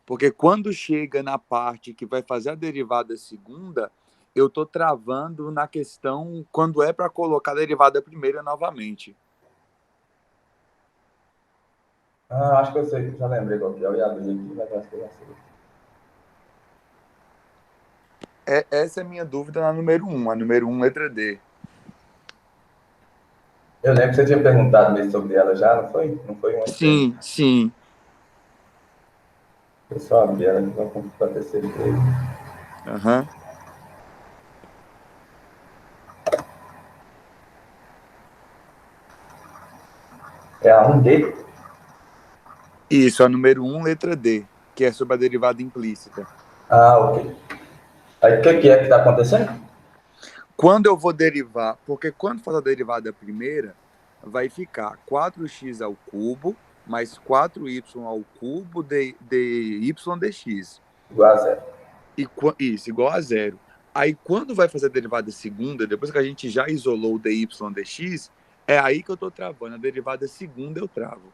Porque quando chega na parte que vai fazer a derivada segunda, eu estou travando na questão quando é para colocar a derivada primeira novamente. Acho que eu sei, já lembrei qual que é. Eu ia abrir aqui, mas acho que eu já sei. Essa é a minha dúvida na número 1, a número 1, letra D. Eu lembro que você tinha perguntado mesmo sobre ela já, não foi? Não foi uma diferente. Sim, sim. Eu só abri ela aqui para ter certeza. Uhum. É a 1D? Isso, a número 1, letra D, que é sobre a derivada implícita. Ok. Aí o que é que está acontecendo? Quando eu vou derivar, porque quando faz a derivada primeira, vai ficar 4x ao cubo mais 4y ao cubo dy dx. Igual a zero. Isso, igual a zero. Aí, quando vai fazer a derivada segunda, depois que a gente já isolou o dy dx, é aí que eu estou travando. A derivada segunda eu travo.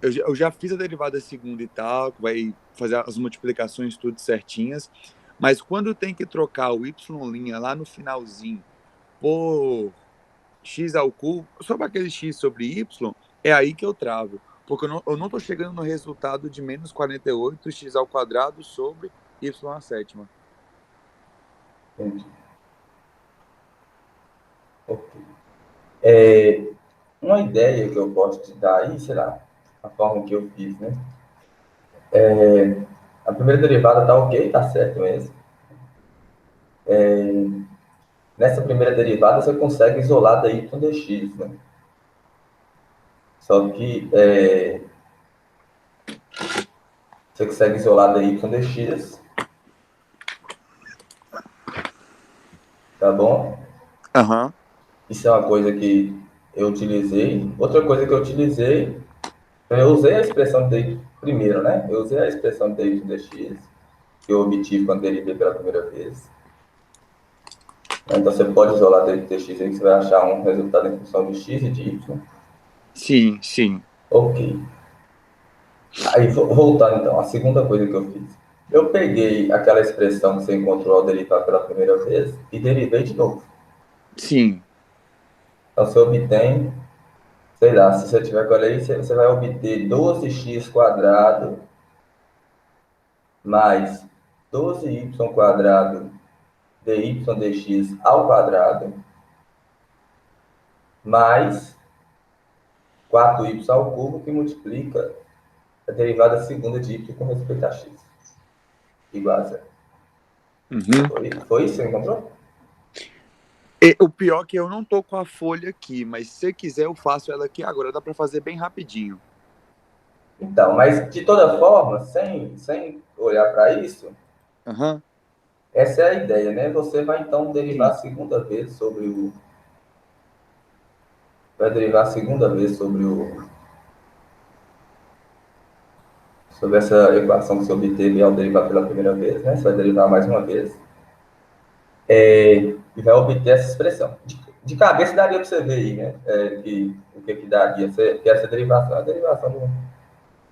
Eu já fiz a derivada segunda e tal, que vai fazer as multiplicações tudo certinhas, mas quando tem que trocar o y' lá no finalzinho por x ao cubo, sobre aquele x sobre y, é aí que eu travo. Porque eu não tô chegando no resultado de menos 48 x ao quadrado sobre y à sétima. Entendi. Ok. É, uma ideia que eu posso te dar aí, sei lá, a forma que eu fiz, né? A primeira derivada tá ok, tá certo mesmo. Nessa primeira derivada você consegue isolar da y dx, né? Só que você consegue isolar da y dx, tá bom? Aham. Isso é uma coisa que eu utilizei. Outra coisa que eu utilizei, eu usei a expressão dy primeiro, né? Eu usei a expressão dy dx, que eu obtive quando derivei pela primeira vez. Então você pode isolar dy dx aí, que você vai achar um resultado em função de x e de y. Sim, sim. Ok. Aí, voltando então, a segunda coisa que eu fiz. Eu peguei aquela expressão que você encontrou ao derivar pela primeira vez e derivei de novo. Sim. Então você obtém, sei lá, se você tiver com ela aí, você vai obter 12x quadrado mais 12y quadrado dy dx ao quadrado mais 4y ao cubo, que multiplica a derivada segunda de y com respeito a x. Igual a zero. Uhum. Foi isso que você encontrou? E o pior é que eu não tô com a folha aqui, mas se você quiser eu faço ela aqui agora, dá para fazer bem rapidinho. Então, mas de toda forma, sem olhar para isso, Aham. essa é a ideia, né? Você vai então derivar a Sim. segunda vez sobre o. Vai derivar a segunda vez sobre essa equação que você obteve ao derivar pela primeira vez, né? Você vai derivar mais uma vez. E vai obter essa expressão. De cabeça daria para você ver aí, né? O que daria, que essa derivação é a derivação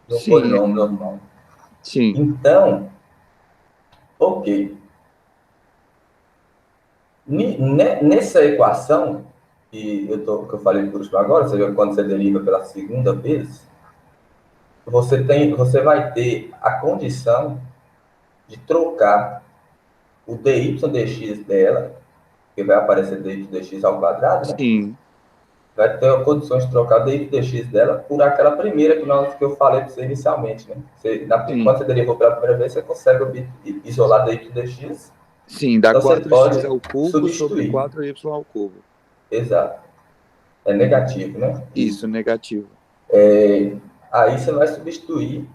de um Sim, polinômio normal. sim. Então, ok. Nessa equação, que eu falei por último agora, ou seja, quando você deriva pela segunda vez, você vai ter a condição de trocar o dy dx dela, que vai aparecer dy dx ao quadrado, né? Sim. Vai ter a condição de trocar o dy dx dela por aquela primeira que eu falei para você inicialmente, né? Sim. Quando você derivou pela primeira vez, você consegue isolar dy dx, Sim, dá então você 4x pode ao cubo sobre substituir. 4y ao cubo. Exato. É negativo, né? Isso, negativo. Aí você vai substituir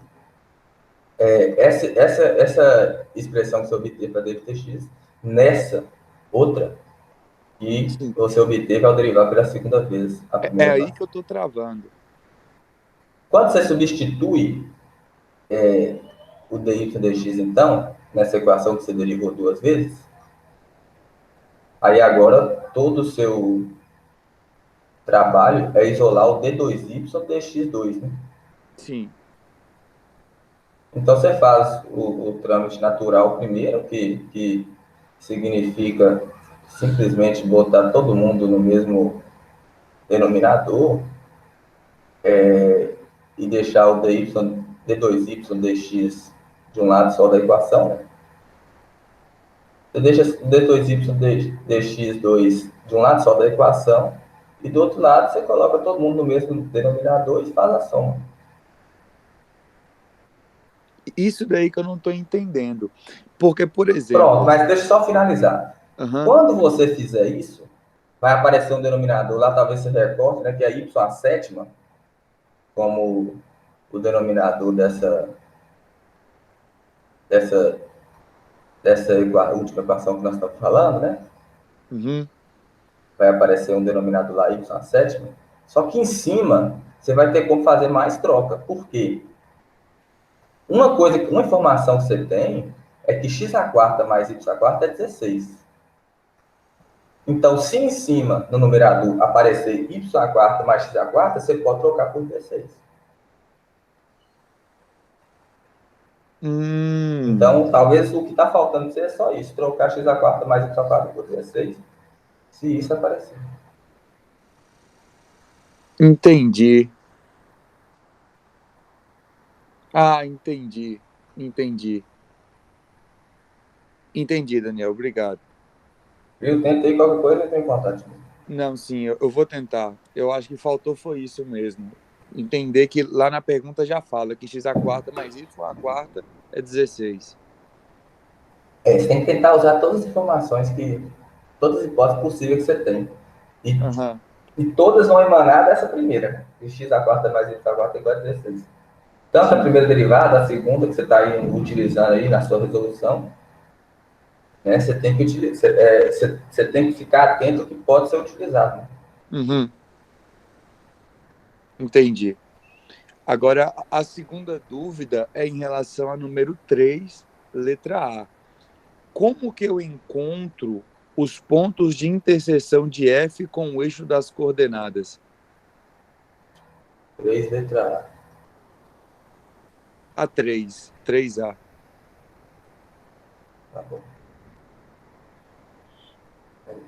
essa expressão que você obteve para dx nessa outra que Sim. você obteve ao derivar pela segunda vez a É primeira aí parte. que eu tô travando. Quando você substitui o dy dx, então, nessa equação que você derivou duas vezes, aí agora todo o seu trabalho é isolar o d2y dx2, né? Sim. Então, você faz o trâmite natural primeiro, que significa simplesmente botar todo mundo no mesmo denominador, e deixar o dy, d2y, dx de um lado só da equação, né? Você deixa d2y, dx2 de um lado só da equação, e do outro lado você coloca todo mundo no mesmo denominador e faz a soma. Isso daí que eu não estou entendendo. Porque, por Pronto, exemplo... mas deixa eu só finalizar. Uhum. Quando você fizer isso, vai aparecer um denominador lá, talvez você recorte, né, que é y a sétima, como o denominador dessa, dessa última equação que nós estamos falando, né? Uhum. Vai aparecer um denominador lá, y a sétima. Só que em cima, você vai ter como fazer mais troca. Por quê? Uma informação que você tem é que x a quarta mais y a quarta é 16. Então, se em cima, no numerador, aparecer y a quarta mais x a quarta, você pode trocar por 16. Então, talvez o que está faltando seja só isso, trocar x a quarta mais y a quarta por 16, se isso aparecer. Entendi. Ah, entendi. Entendi. Entendi, Daniel. Obrigado. Viu? Tentei qualquer coisa, eu tenho contato. Não, sim, eu vou tentar. Eu acho que faltou foi isso mesmo. Entender que lá na pergunta já fala que x a quarta mais y a quarta é 16. Você tem que tentar usar todas as informações todas as hipóteses possíveis que você tem. Uhum. E todas vão emanar dessa primeira, que x a quarta mais y a quarta é igual a 16. Tanto a Sim. primeira derivada, a segunda que você está utilizando aí na sua resolução, né, você tem que você tem que ficar atento ao que pode ser utilizado. Né? Uhum. Entendi. Agora, a segunda dúvida é em relação ao número 3, letra A. Como que eu encontro os pontos de interseção de F com o eixo das coordenadas? 3, letra A 3, 3A. A. Tá bom.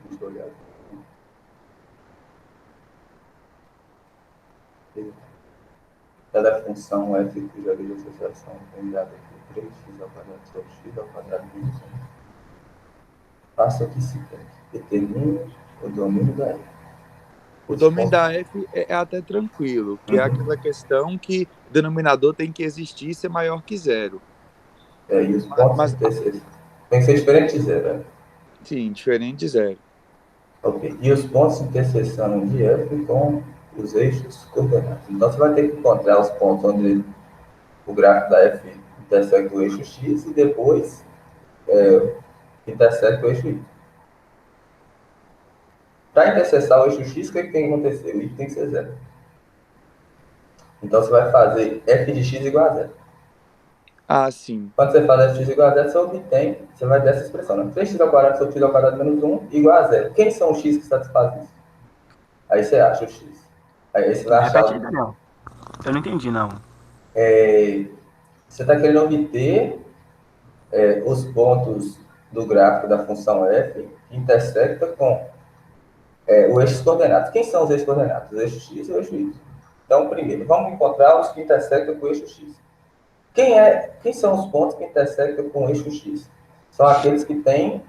Deixa eu olhar aqui. Cada função f cuja rede de associação tem dado aqui 3x ao quadrado sobre x ao quadrado menos 1. Faça o que se quer. Determine o domínio da f. O domínio da F é até tranquilo, que é aquela questão que o denominador tem que existir e ser maior que zero. E os pontos Mas, interseção. Tem que ser diferente de zero, né? sim, diferente de zero. Ok. E os pontos de interseção de f com os eixos coordenados. Então, você vai ter que encontrar os pontos onde o gráfico da f intersecta o eixo x e depois intersecta o eixo y. Para intersetar o eixo x, o que tem que acontecer? O y tem que ser zero. Então, você vai fazer f de x igual a zero. Ah, sim. Quando você faz f de x igual a zero, você obtém, você vai ter essa expressão, né? 3x ao quadrado sobre x ao quadrado menos 1 igual a zero. Quem são os x que satisfazem isso? Aí você acha o x. Aí você vai achar... Repete, Daniel. Eu não entendi, não. Você está querendo obter os pontos do gráfico da função f que intersecta com o eixo coordenados. Quem são os eixos coordenados? O eixo x e o eixo y. Então, primeiro, vamos encontrar os que intersectam com o eixo x. Quem são os pontos que intersectam com o eixo x? São aqueles que têm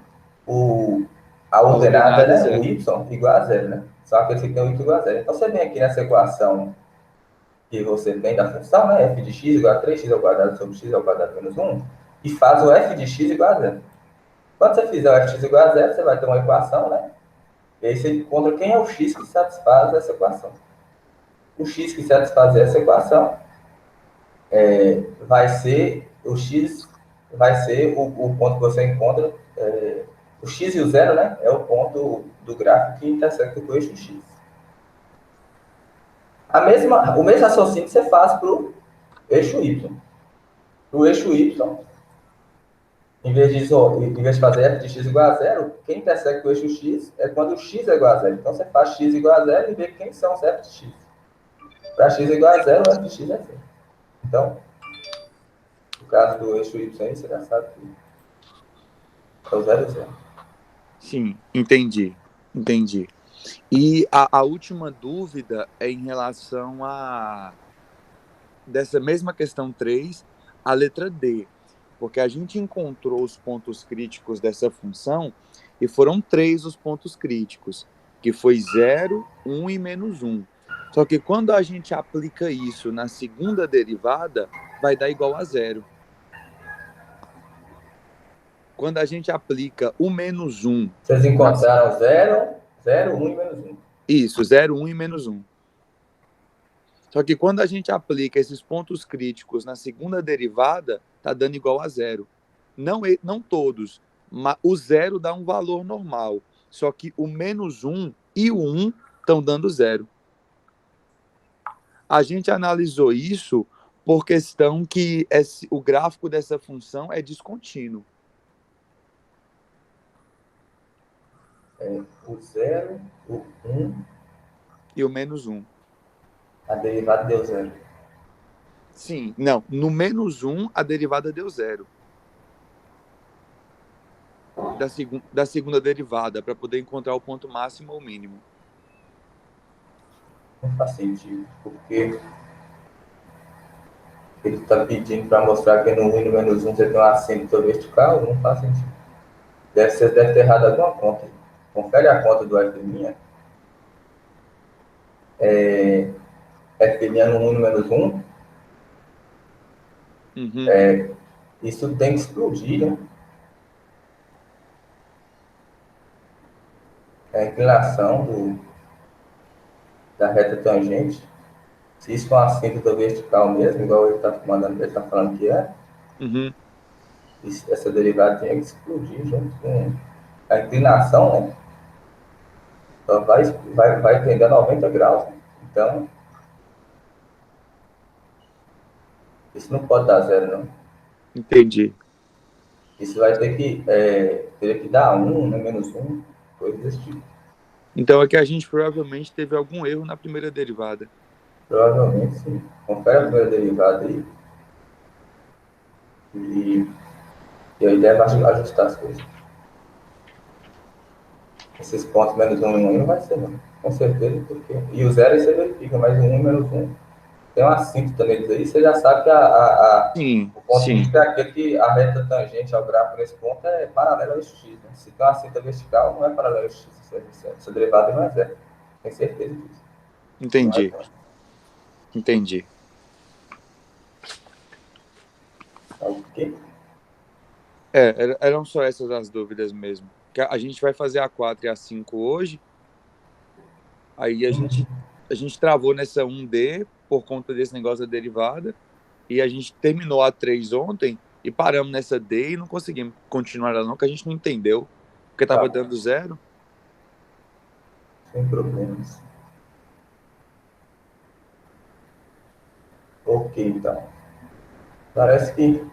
a ordenada, né, o y igual a zero, né? São aqueles que têm o y igual a zero. Então, você vem aqui nessa equação que você tem da função, né, f de x igual a 3x ao quadrado sobre x ao quadrado menos 1, e faz o f de x igual a zero. Quando você fizer o f de x igual a zero, você vai ter uma equação, né? E aí você encontra quem é o x que satisfaz essa equação. O x que satisfaz essa equação vai ser o x, vai ser o ponto que você encontra, o x e o zero, né? É o ponto do gráfico que intersecta com o eixo x. O mesmo raciocínio que você faz para o eixo y. Para o eixo y, em vez de fazer f de x igual a zero, quem intersecta com o eixo x é quando o x é igual a zero. Então, você faz x igual a zero e vê quem são os f de x. Para x igual a zero, o f de x é zero. Então, caso do eixo Y aí, você já sabe que é o 0, 0. Sim, entendi. E a última dúvida é em relação a dessa mesma questão 3, a letra D, porque a gente encontrou os pontos críticos dessa função e foram 3 os pontos críticos, que foi 0, 1 e menos 1. Só que quando a gente aplica isso na segunda derivada, vai dar igual a 0. Quando a gente aplica o menos 1... Vocês encontraram 0, 0, 1 e menos 1. Isso, 0, 1 e menos 1. Só que quando a gente aplica esses pontos críticos na segunda derivada, está dando igual a 0. Não todos, mas o 0 dá um valor normal. Só que o menos 1 e o 1 estão dando 0. A gente analisou isso por questão que o gráfico dessa função é descontínuo. O 0, o 1 e o menos 1. A derivada deu 0. Sim, não. No menos 1, a derivada deu 0. Da segunda derivada, para poder encontrar o ponto máximo ou mínimo. Não faz sentido, porque ele está pedindo para mostrar que no 1 e no menos 1 você tem um acento vertical, não faz sentido. Você deve ter errado alguma conta. Confere a conta do F'. F' no 1 e no menos 1. Uhum. Isso tem que explodir, né? A inclinação da reta tangente. Se isso for uma assíntota vertical mesmo, igual ele está falando que é, essa derivada tem que explodir junto com a inclinação, né? Então vai tender a 90 graus. Né? Então, isso não pode dar 0, não. Entendi. Isso vai ter que dar 1, né? Menos 1, coisa desse tipo. Então aqui a gente provavelmente teve algum erro na primeira derivada. Provavelmente, sim. Confere a primeira derivada aí. E a ideia é ajustar as coisas. Esses pontos menos 1 e 1 não vai ser, não. Com certeza, porque... E o 0 aí você verifica, mas o 1 e menos 1. Tem uma assíntota neles aí, você já sabe que o ponto crítico é aquele que a reta tangente ao gráfico nesse ponto é paralela ao x. Né? Se tem uma assíntota vertical, não é paralela ao x. Essa derivada não é 0. Tem certeza disso. Entendi. Entendi. Ok? Eram só essas as dúvidas mesmo. A gente vai fazer a 4 e a 5 hoje. Aí a gente travou nessa 1D por conta desse negócio da derivada. E a gente terminou a 3 ontem e paramos nessa D e não conseguimos continuar ela não, que a gente não entendeu. Porque estava dando 0. Sem problemas. Ok, então. Parece que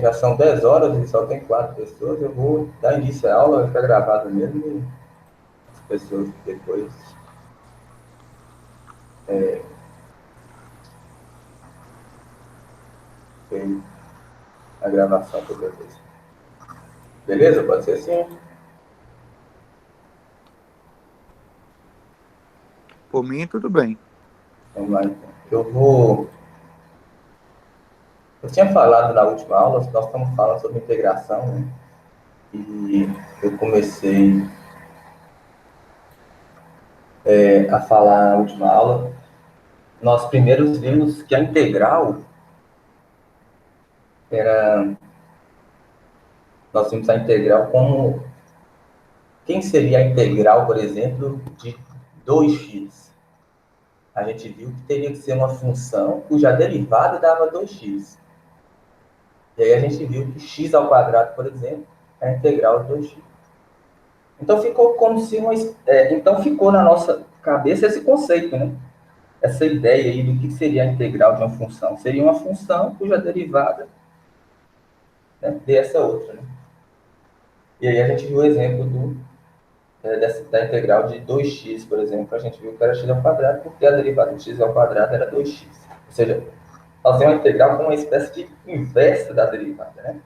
já são 10 horas e só tem 4 pessoas. Eu vou dar início à aula, vai ficar gravado mesmo. E as pessoas depois tem a gravação toda vez. Beleza? Pode ser assim? Por mim, tudo bem. Vamos lá, então. Eu tinha falado na última aula, nós estamos falando sobre integração, né? E eu comecei a falar na última aula. Nós primeiro vimos que a integral nós vimos a integral como... Quem seria a integral, por exemplo, de 2x? A gente viu que teria que ser uma função cuja derivada dava 2x. E aí a gente viu que x ao quadrado, por exemplo, é a integral de 2x. Então ficou como se então ficou na nossa cabeça esse conceito, né? Essa ideia aí do que seria a integral de uma função. Seria uma função cuja derivada, né, dê essa outra, né? E aí a gente viu o exemplo da integral de 2x, por exemplo. A gente viu que era x ao quadrado, porque a derivada de x ao quadrado era 2x. Ou seja, fazer uma integral com uma espécie de inversa da derivada, né?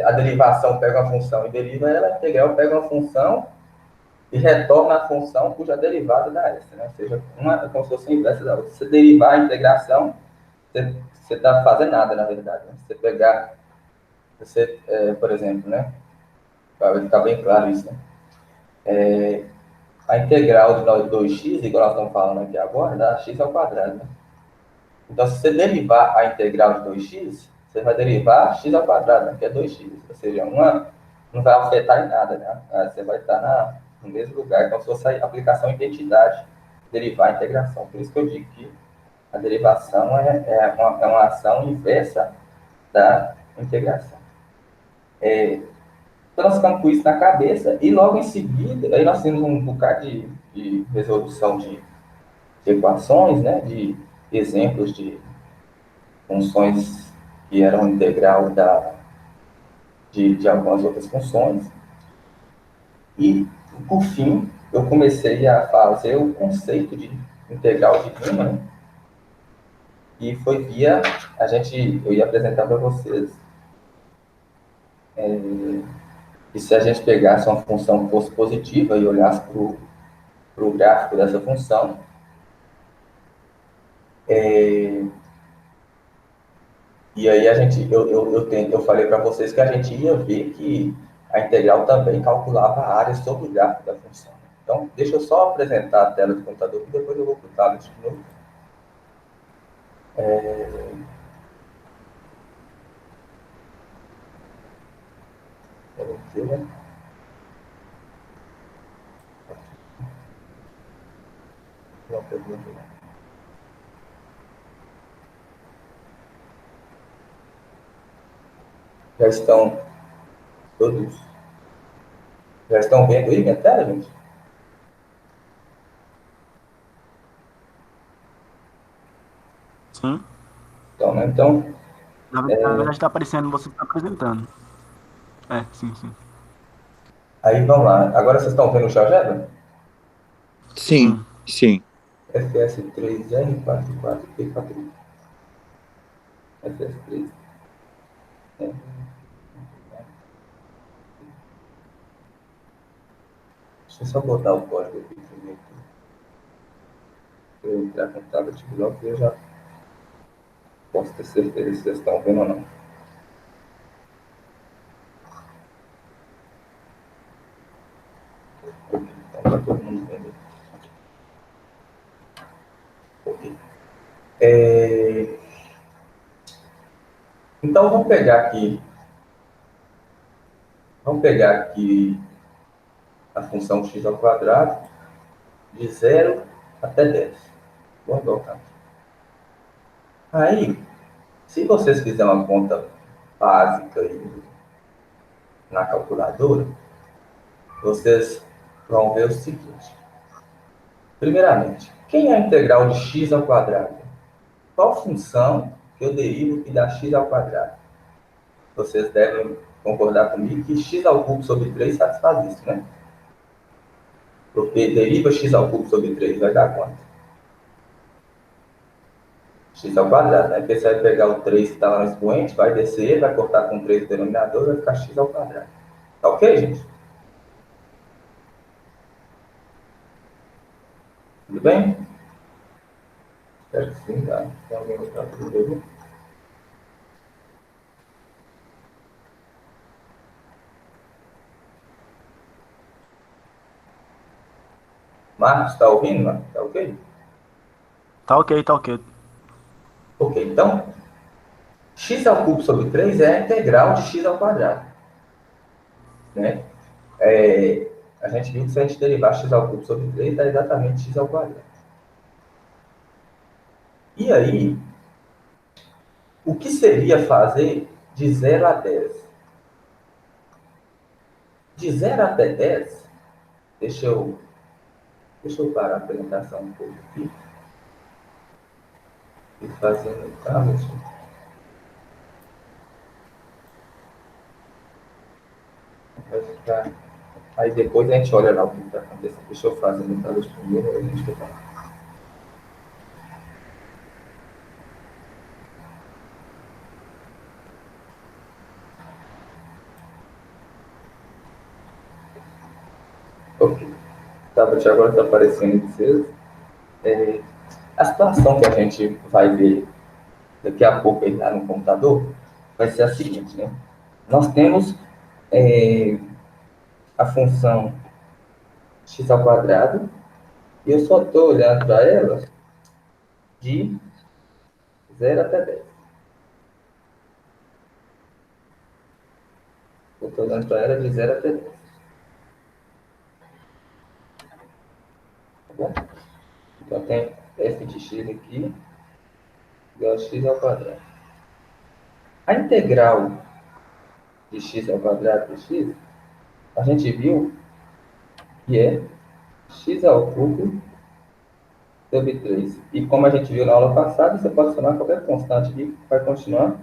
A derivação pega uma função e deriva ela, a integral pega uma função e retorna a função cuja derivada dá essa, né? Ou seja, uma é como se fosse a inversa da outra. Se você derivar a integração, você está fazendo nada, na verdade. Né? Você pegar, por exemplo, né? Para ficar bem claro isso, né? A integral de 2x, igual nós estamos falando aqui agora, dá x ao quadrado, né? Então, se você derivar a integral de 2x, você vai derivar x ao quadrado, né? Que é 2x. Ou seja, uma não vai afetar em nada, né? Você vai estar no mesmo lugar. Então, se fosse a aplicação identidade, derivar a integração. Por isso que eu digo que a derivação é uma ação inversa da integração. Então, nós ficamos com isso na cabeça e logo em seguida, aí nós temos um bocado de resolução de equações, né? De exemplos de funções que eram integral de algumas outras funções. E, por fim, eu comecei a fazer o conceito de integral de Riemann, e foi via eu ia apresentar para vocês. E se a gente pegasse uma função que fosse positiva e olhasse para o gráfico dessa função, e aí eu falei para vocês que a gente ia ver que a integral também calculava a área sobre o gráfico da função. Então, deixa eu só apresentar a tela do computador e depois eu vou para o tablet de novo. Não, pergunta. Já estão todos? Já estão vendo aí minha tela, gente? Sim. Então, né? Então, Na verdade, está aparecendo você está apresentando. Sim, sim. aí vamos lá. Agora vocês estão vendo o GeoGebra? Sim, sim. FS3R44P4. FS3. Deixa eu só botar o código aqui primeiro. Eu entrar com o tablet logo e eu já posso ter certeza se vocês estão vendo ou não. Então está todo mundo vendo. Ok. Então vamos pegar aqui a função x ao quadrado de 0 até 10. Vamos voltar aqui. Aí, se vocês fizerem uma conta básica aí na calculadora, vocês vão ver o seguinte. Primeiramente, quem é a integral de x ao quadrado? Qual função que eu derivo que dá x ao quadrado? Vocês devem concordar comigo que x ao cubo sobre 3 satisfaz isso, né? Porque deriva x ao cubo sobre 3 vai dar quanto? X ao quadrado, né? Porque você vai pegar o 3 que está lá no expoente, vai descer, vai cortar com 3 no denominador, vai ficar x ao quadrado. Tá ok, gente? Tudo bem? Espero que sim, tá? Tem alguém que está tudo bem? Marcos, está ouvindo, Marcos? Tá ok? Tá ok, tá ok. Ok, então, x ao cubo sobre 3 é a integral de x ao quadrado. Né? A gente viu que se a gente derivar x ao cubo sobre 3, dá exatamente x ao quadrado. E aí, o que seria fazer de 0 a 10? De 0 até 10, deixa eu parar a apresentação um pouco aqui. E fazendo o tablet. Vai ficar. Aí depois a gente olha lá o que está acontecendo. Deixa eu fazer no tablet primeiro, aí a gente vai falar. tablet agora está aparecendo em vocês. A situação que a gente vai ver daqui a pouco aí lá no computador vai ser a seguinte, né? Nós temos a função x ao quadrado e eu só estou olhando para ela de 0 até 10. Eu estou olhando para ela de 0 até 10. Tá bom? Então tem f de x aqui igual a x ao quadrado. A integral de x ao quadrado de x, a gente viu que é x ao cubo sobre 3. E como a gente viu na aula passada, você pode somar qualquer constante que vai continuar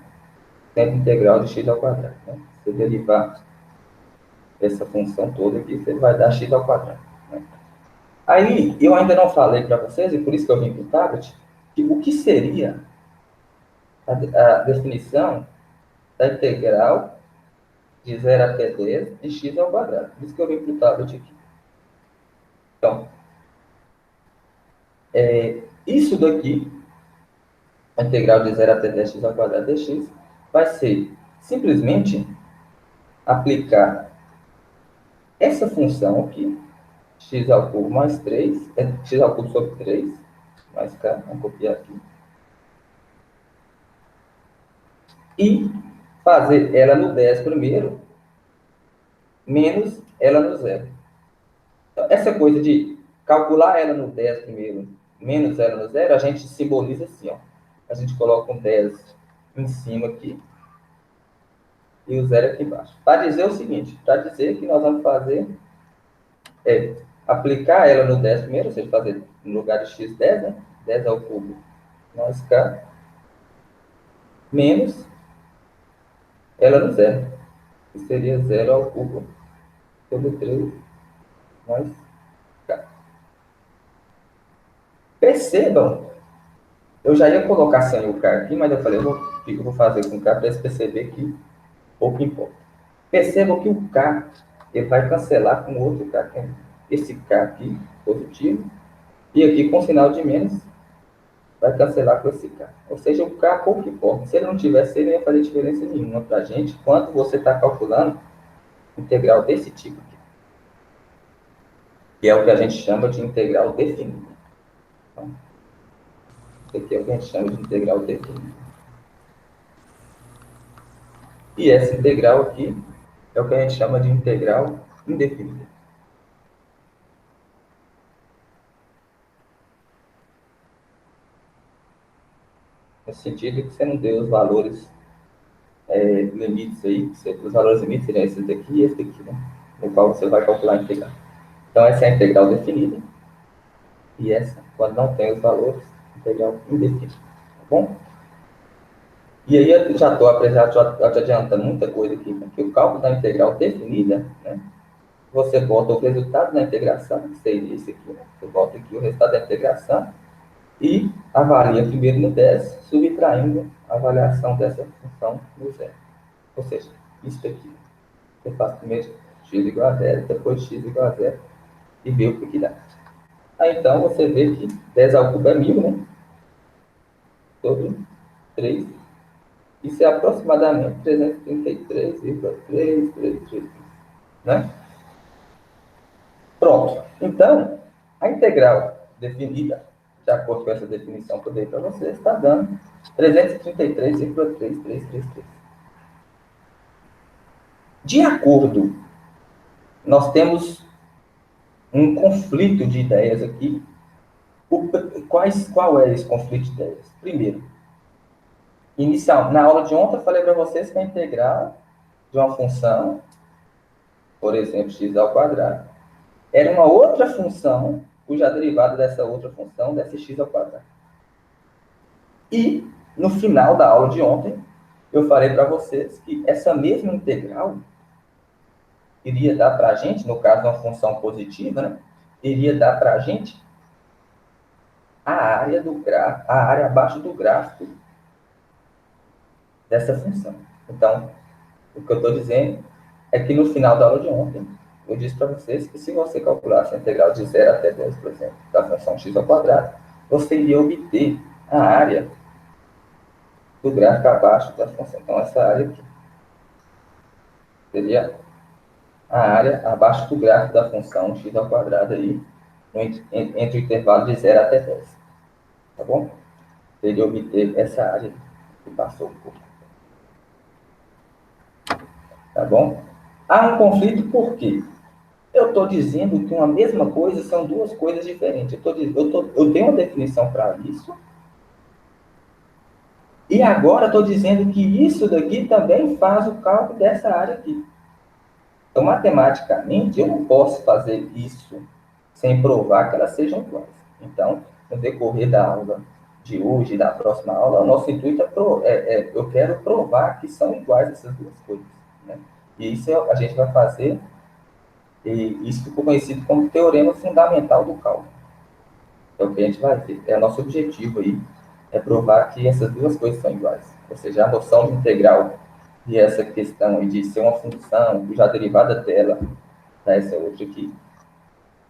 sendo integral de x ao quadrado. Né? Se você derivar essa função toda aqui, você vai dar x ao quadrado. Né? Aí, eu ainda não falei para vocês, e por isso que eu vim para o tablet, que o que seria a definição da integral de 0 até 10 de x ao quadrado. Por isso que eu vim para o tablet aqui. Então, isso daqui, a integral de 0 até 10x ao quadrado dx, vai ser simplesmente aplicar essa função aqui, x ao cubo mais 3, x ao cubo sobre 3, mais k, vamos copiar aqui, e fazer ela no 10 primeiro, menos ela no 0. Então, essa coisa de calcular ela no 10 primeiro, menos ela no 0, a gente simboliza assim, ó. A gente coloca um 10 em cima aqui, e o 0 aqui embaixo. Para dizer o seguinte, para dizer que nós vamos fazer aplicar ela no 10 primeiro, ou seja, fazer no lugar de x 10, né? 10 ao cubo mais k, menos ela no 0, que seria 0 ao cubo sobre 3 mais k. Percebam, eu já ia colocar sem o k aqui, mas eu falei, eu vou fazer com k para eles perceberem que pouco importa. Percebam que o k ele vai cancelar com outro k, que é esse k aqui, positivo, e aqui com sinal de menos, vai cancelar com esse k. Ou seja, o k pouco importa. Se ele não tivesse, ele não ia fazer diferença nenhuma para a gente quando você está calculando integral desse tipo aqui. Que é o que a gente chama de integral definida. Então, isso aqui é o que a gente chama de integral definida. E essa integral aqui é o que a gente chama de integral indefinida. No sentido que você não deu os valores limites aí, os valores limites seriam esses daqui e esse daqui, né? No qual você vai calcular a integral. Então, essa é a integral definida. E essa, quando não tem os valores, integral indefinida. Tá bom? E aí, eu já estou adiantando muita coisa aqui, porque o cálculo da integral definida, né? Você bota o resultado da integração, que seria isso aqui, né? Você bota aqui o resultado da integração e avalia primeiro no 10, subtraindo a avaliação dessa função no 0. Ou seja, isso aqui. Você faz primeiro x igual a 0, depois x igual a 0 e vê o que dá. Aí, então, você vê que 10 ao cubo é 1000, né? Sobre 3. Isso é aproximadamente 333,333, né? Pronto. Então, a integral definida, de acordo com essa definição que eu dei para vocês, está dando 333,3333. De acordo, nós temos um conflito de ideias aqui. Qual é esse conflito de ideias? Primeiro, na aula de ontem eu falei para vocês que a integral de uma função, por exemplo, x ao quadrado, era uma outra função cuja derivada dessa outra função desse x ao quadrado. E, no final da aula de ontem, eu falei para vocês que essa mesma integral iria dar para a gente, no caso, uma função positiva, né? Iria dar para a gente a área abaixo do gráfico dessa função. Então, o que eu estou dizendo é que no final da aula de ontem, eu disse para vocês que se você calculasse a integral de 0 até 10, por exemplo, da função x ao quadrado, você iria obter a área do gráfico abaixo da função. Então, essa área aqui seria a área abaixo do gráfico da função x ao quadrado aí, entre o intervalo de 0 até 10. Tá bom? Seria obter essa área que passou por. Tá bom? Há um conflito por quê? Eu estou dizendo que uma mesma coisa são duas coisas diferentes. Eu tenho uma definição para isso. E agora estou dizendo que isso daqui também faz o cálculo dessa área aqui. Então, matematicamente, eu não posso fazer isso sem provar que elas sejam iguais. Então, no decorrer da aula de hoje e da próxima aula, o nosso intuito eu quero provar que são iguais essas duas coisas. Né? E isso a gente vai fazer, e isso ficou conhecido como teorema fundamental do cálculo. É o que a gente vai ver. É o nosso objetivo aí, é provar que essas duas coisas são iguais. Ou seja, a noção de integral e essa questão aí de ser uma função, cuja derivada dela, né, essa outra aqui,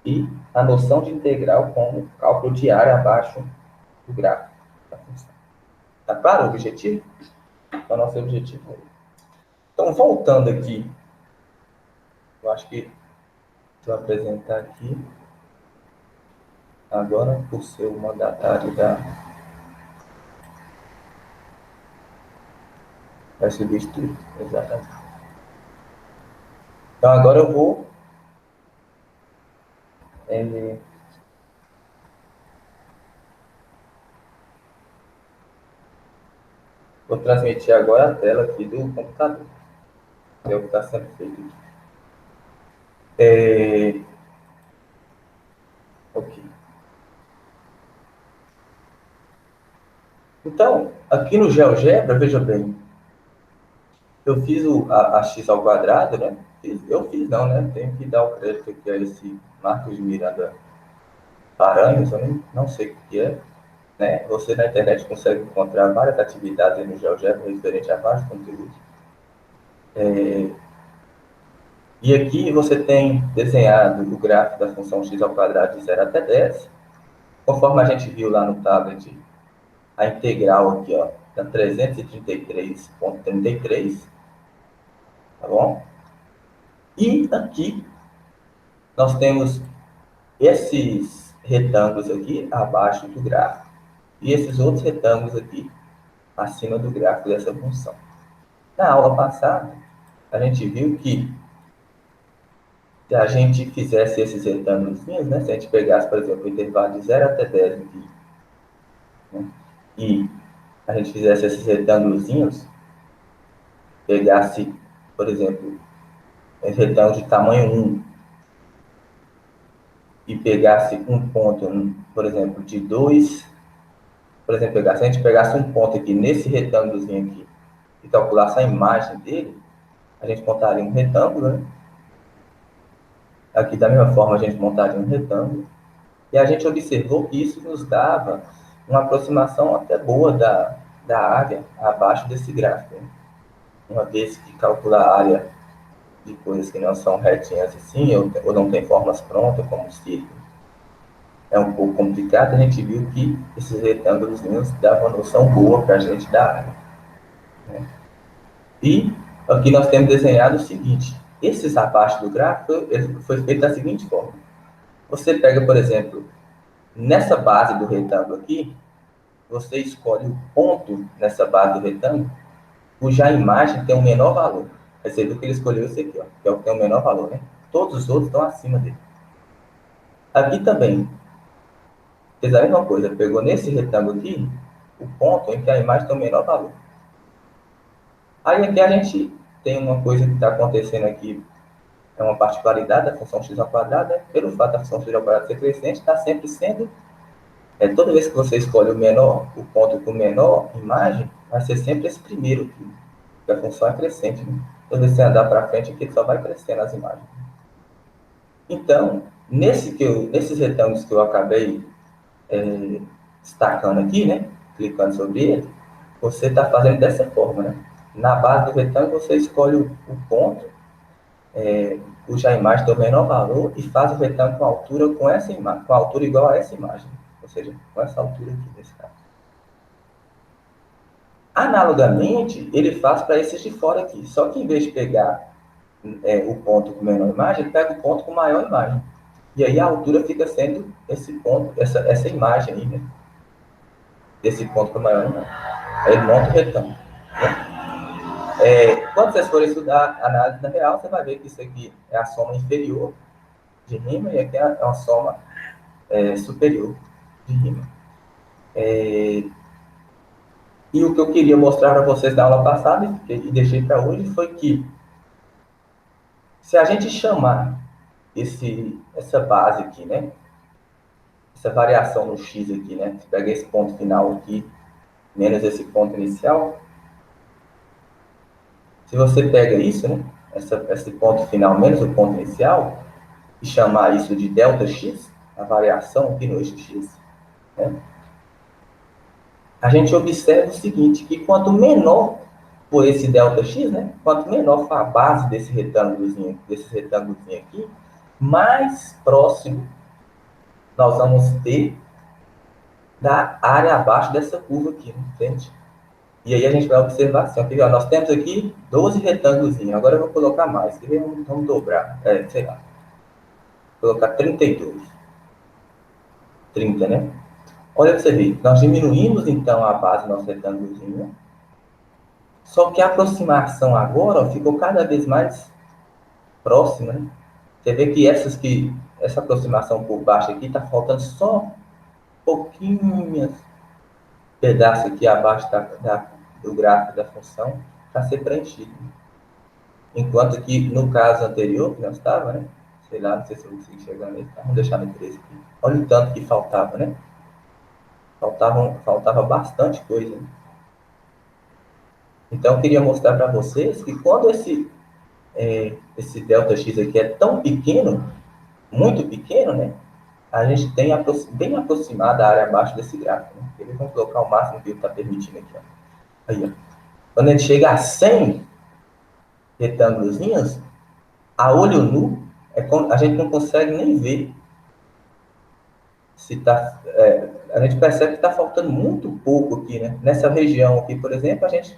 e a noção de integral como cálculo de área abaixo do gráfico da função. Tá claro o objetivo? Então, nosso objetivo é esse. Então, voltando aqui, eu acho que vou apresentar aqui, agora, por ser o mandatário da substituir, exatamente. Então, agora eu vou transmitir agora a tela aqui do computador. É o que está sendo feito aqui. Ok. Então, aqui no GeoGebra, veja bem, eu fiz a x ao quadrado, né? Eu fiz não, né? Tenho que dar o crédito aqui a esse Marcos de Miranda Paranhos, eu não sei o que é. Né? Você na internet consegue encontrar várias atividades no GeoGebra referente a vários conteúdos. E aqui você tem desenhado o gráfico da função x ao quadrado de 0 até 10. Conforme a gente viu lá no tablet, a integral aqui, ó, da 333,33. Tá bom? E aqui nós temos esses retângulos aqui abaixo do gráfico e esses outros retângulos aqui acima do gráfico dessa função. Na aula passada, a gente viu que se a gente fizesse esses retângulos, né, se a gente pegasse, por exemplo, o intervalo de 0 até 10 aqui, né, e a gente fizesse esses retângulos, pegasse, por exemplo, esse retângulo de tamanho 1 e pegasse um ponto, por exemplo, de 2, por exemplo, se a gente pegasse um ponto aqui nesse retângulozinho aqui e calculasse a imagem dele, a gente montaria um retângulo, né? Aqui, da mesma forma, a gente montaria um retângulo. E a gente observou que isso nos dava uma aproximação até boa da área abaixo desse gráfico. Né? Uma vez que calcular a área de coisas que não são retinhas assim, ou não tem formas prontas, como o círculo, é um pouco complicado, a gente viu que esses retângulos davam uma noção boa para a gente da área. Né? E aqui nós temos desenhado o seguinte, esses abaixo do gráfico, ele foi feito da seguinte forma. Você pega, por exemplo, nessa base do retângulo aqui, você escolhe o ponto nessa base do retângulo, cuja imagem tem o menor valor. Você viu que ele escolheu esse aqui, ó, que é o que tem o menor valor, né? Todos os outros estão acima dele. Aqui também, fez a mesma coisa, pegou nesse retângulo aqui, o ponto em que a imagem tem o menor valor. Aí aqui a gente tem uma coisa que está acontecendo aqui, é uma particularidade da função x ao quadrado, né? Pelo fato da função x ao quadrado ser crescente, está sempre sendo, toda vez que você escolhe o ponto com menor imagem, vai ser sempre esse primeiro aqui, porque a função é crescente, né? Toda vez que você andar para frente aqui, só vai crescendo as imagens. Então, nesses retângulos que eu acabei destacando aqui, né? Clicando sobre ele, você está fazendo dessa forma, né? Na base do retângulo, você escolhe o ponto puxa a imagem do menor valor e faz o retângulo com altura com essa imagem, com altura igual a essa imagem, ou seja, com essa altura aqui nesse caso. Analogamente, ele faz para esses de fora aqui, só que em vez de pegar o ponto com menor imagem, ele pega o ponto com maior imagem. E aí a altura fica sendo esse ponto, essa imagem aí, né? Desse ponto com maior imagem. Aí ele monta o retângulo. Quando vocês forem estudar análise da real, você vai ver que isso aqui é a soma inferior de Riemann e aqui é uma soma superior de Riemann. E o que eu queria mostrar para vocês da aula passada e deixei para hoje foi que se a gente chamar essa base aqui, né? Essa variação no x aqui, né? Você pega esse ponto final aqui, menos esse ponto inicial. Se você pega isso, né? Esse ponto final menos o ponto inicial, e chamar isso de ΔX, a variação aqui no eixo x, né? A gente observa o seguinte, que quanto menor for esse ΔX, né? Quanto menor for a base desse retângulozinho aqui, mais próximo nós vamos ter da área abaixo dessa curva aqui, entende? E aí a gente vai observar assim, ó, nós temos aqui 12 retângulos, agora eu vou colocar mais, vamos dobrar, sei lá, vou colocar 32. 30, né? Olha para você ver, nós diminuímos então a base do nosso retângulozinho, só que a aproximação agora ó, ficou cada vez mais próxima, né? Você vê que essa aproximação por baixo aqui está faltando só pouquinhos pedaços aqui abaixo do gráfico da função para ser preenchido. Enquanto que no caso anterior, que nós estava, né? Sei lá, não sei se eu consigo chegar nele, tá? Vamos deixar no 13 aqui. Olha o tanto que faltava, né? Faltava bastante coisa. Então, eu queria mostrar para vocês que quando esse ΔX aqui é tão pequeno, muito pequeno, né? A gente tem bem aproximada a área abaixo desse gráfico. Né? Eles vão colocar o máximo que ele está permitindo aqui. Ó. Aí, ó. Quando a gente chega a 100 retângulozinhos, a olho nu, a gente não consegue nem ver se tá, a gente percebe que está faltando muito pouco aqui, né? Nessa região aqui, por exemplo, a gente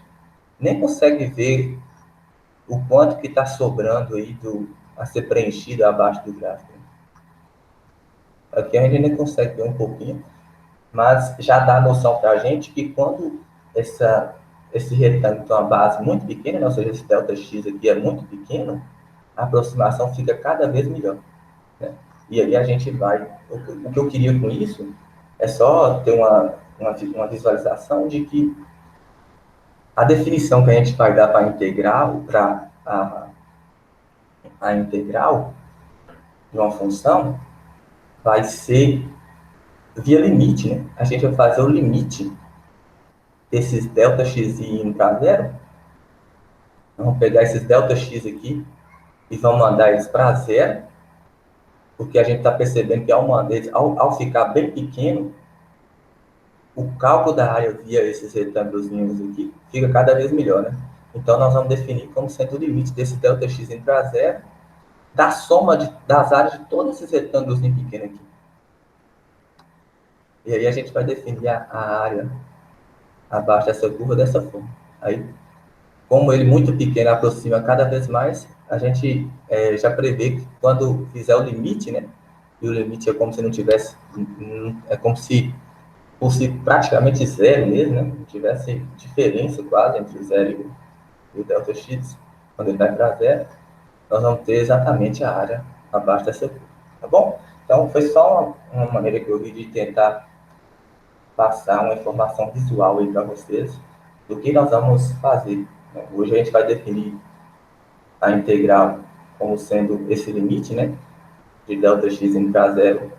nem consegue ver o quanto que está sobrando aí a ser preenchido abaixo do gráfico. Aqui a gente nem consegue ver um pouquinho, mas já dá a noção para a gente que quando esse retângulo tem uma base muito pequena, né? Ou seja, esse ΔX aqui é muito pequeno, a aproximação fica cada vez melhor. Né? E aí a gente vai... O que eu queria com isso é só ter uma visualização de que a definição que a gente vai dar para a integral, a integral de uma função, vai ser via limite, né? A gente vai fazer o limite desses ΔX indo para zero. Vamos pegar esses ΔX aqui e vamos mandar eles para zero, porque a gente está percebendo que ao ficar bem pequeno, o cálculo da área via esses retângulos aqui fica cada vez melhor, né? Então, nós vamos definir como sendo o limite desse ΔX indo para zero, da soma das áreas de todos esses retângulos pequenos aqui. E aí a gente vai definir a área abaixo dessa curva dessa forma. Aí, como ele muito pequeno aproxima cada vez mais, a gente já prevê que quando fizer o limite, né? E o limite é como se não tivesse... É como se fosse praticamente zero mesmo, né? Não tivesse diferença quase entre o zero e o ΔX. Quando ele vai para zero, nós vamos ter exatamente a área abaixo dessa curva. Tá bom? Então, foi só uma maneira que eu vi de tentar passar uma informação visual aí para vocês do que nós vamos fazer. Hoje a gente vai definir a integral como sendo esse limite, né, de ΔX indo para zero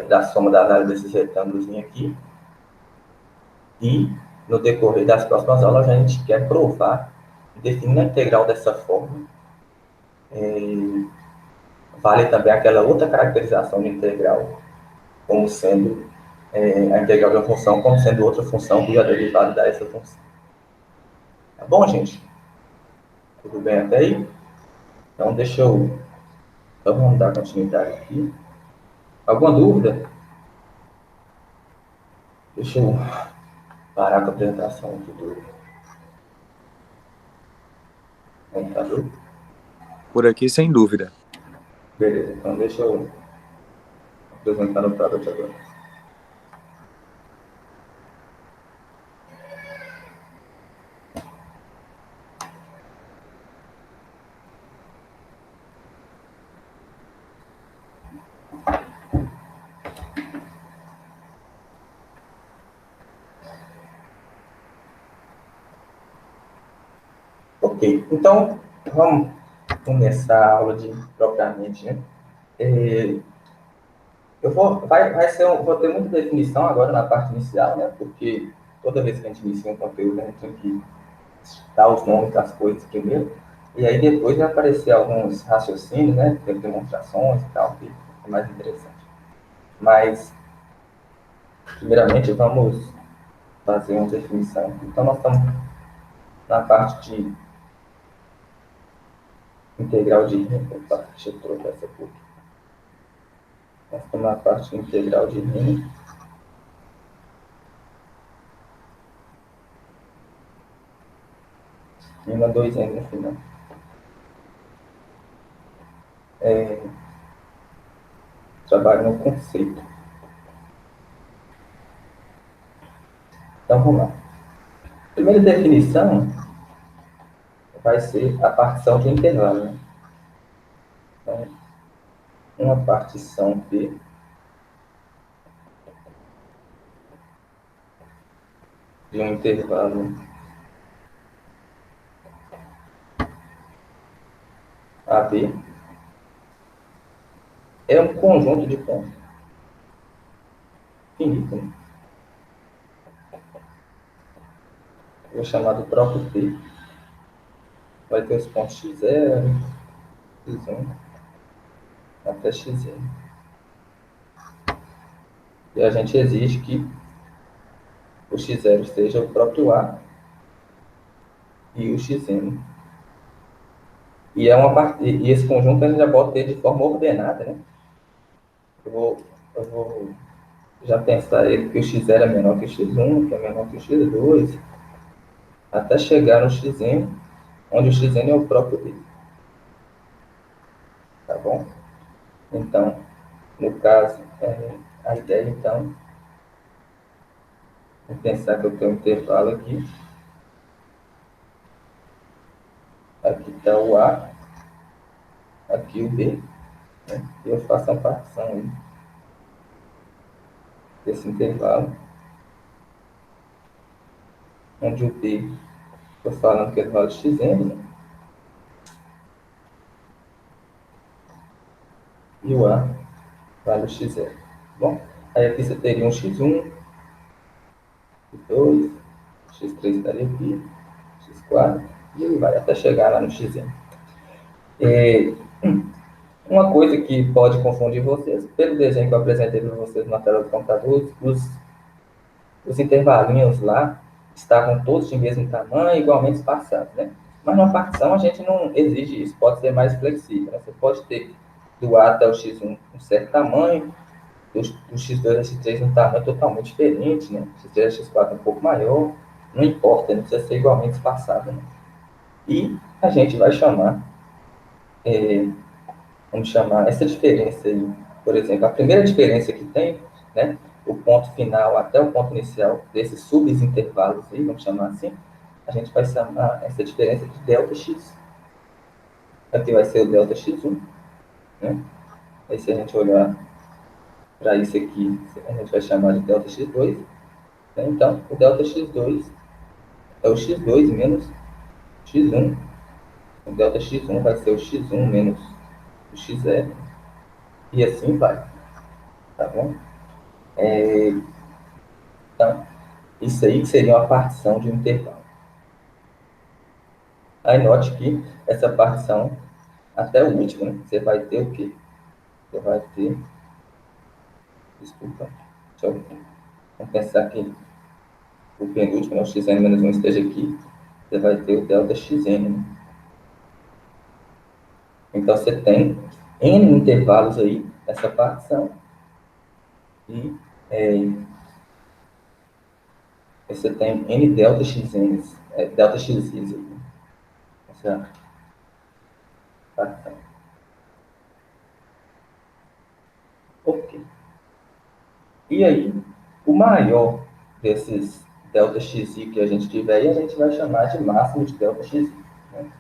da soma das áreas desses retângulos aqui. E no decorrer das próximas aulas a gente quer provar e definir a integral dessa forma. Vale também aquela outra caracterização de integral como sendo a integral de uma função como sendo outra função cuja derivada dá essa função. Tá bom, gente? Tudo bem até aí? Então, então vamos dar continuidade aqui. Alguma dúvida? Deixa eu parar com a apresentação aqui do computador. Por aqui, sem dúvida. Beleza, então deixa eu apresentar no tablet agora. Ok, então vamos começar a aula propriamente, né? Vou ter muita definição agora na parte inicial, né? Porque toda vez que a gente inicia um conteúdo, a gente tem que dar os nomes das coisas primeiro, e aí depois vai aparecer alguns raciocínios, né? Tem demonstrações e tal, que é mais interessante. Mas, primeiramente, vamos fazer uma definição. Então, nós estamos na parte de integral de rima. Opa, deixa eu trocar essa aqui. Nós estamos na parte de integral de rima. Rima 2N no final. Trabalho no conceito. Então, vamos lá. Primeira definição vai ser a partição de intervalo, né? Então, uma partição P de um intervalo AB é um conjunto de pontos finito, né? Vou chamar do próprio P. Vai ter os pontos x0, x1, até xn. E a gente exige que o x0 seja o próprio A e o xn. E esse conjunto a gente já pode ter de forma ordenada, né? Eu vou já pensar ele que o x0 é menor que o x1, que é menor que o x2, até chegar no xn, onde o xn é o próprio B. Tá bom? Então, no caso, a ideia, então, é pensar que eu tenho um intervalo aqui. Aqui está o A, aqui o B, né? E eu faço a partição aí desse intervalo, onde o B, estou falando que é intervalo de xn, né? E o A vale o x0. Bom, aí aqui você teria um x1, x2, x3 estaria aqui, x4, e vai até chegar lá no xn. Uma coisa que pode confundir vocês, pelo desenho que eu apresentei para vocês na tela do computador, os intervalinhos lá estavam todos de mesmo tamanho, igualmente espaçados, né? Mas na partição a gente não exige isso, pode ser mais flexível, né? Você pode ter do A até o x1 um certo tamanho, do x2 a x3 um tamanho totalmente diferente, né? X3 a x4 um pouco maior, não importa, não precisa ser igualmente espaçado, né? E a gente vai vamos chamar essa diferença aí, por exemplo, a primeira diferença que tem, né, o ponto final até o ponto inicial desses subintervalos aí, vamos chamar assim, a gente vai chamar essa diferença de ΔX. Aqui vai ser o ΔX1, né? Aí se a gente olhar para isso aqui, a gente vai chamar de ΔX2, né? Então, o ΔX2 é o x2 menos x1. O ΔX1 vai ser o x1 menos o x0. E assim vai, tá bom? Então, isso aí seria uma partição de um intervalo. Aí note que essa partição, até o último, né, você vai ter o quê? Você vai ter... Desculpa. Vamos pensar que o penúltimo, né, o xn menos 1 esteja aqui. Você vai ter o ΔXn. Né? Então, você tem N intervalos aí, essa partição, e você tem N delta xn, delta xis aí, essa partição. Ok. E aí, o maior desses delta xi que a gente tiver aí, a gente vai chamar de máximo de delta xi. Né?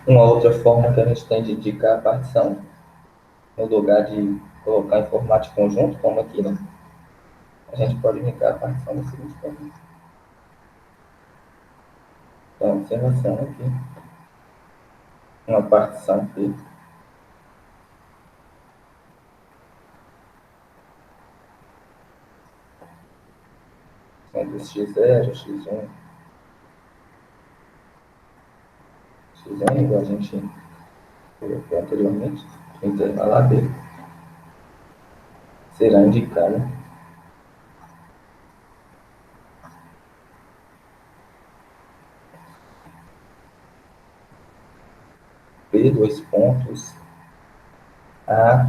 Uma outra forma que a gente tem de indicar a partição, no lugar de colocar em formato de conjunto, como aqui, né? A gente pode indicar a partição da seguinte forma. Então, observação aqui. Uma partição aqui. Entre x0, x1, xn, igual a gente colocou anteriormente, intervalo AB, será indicada P, dois pontos, A,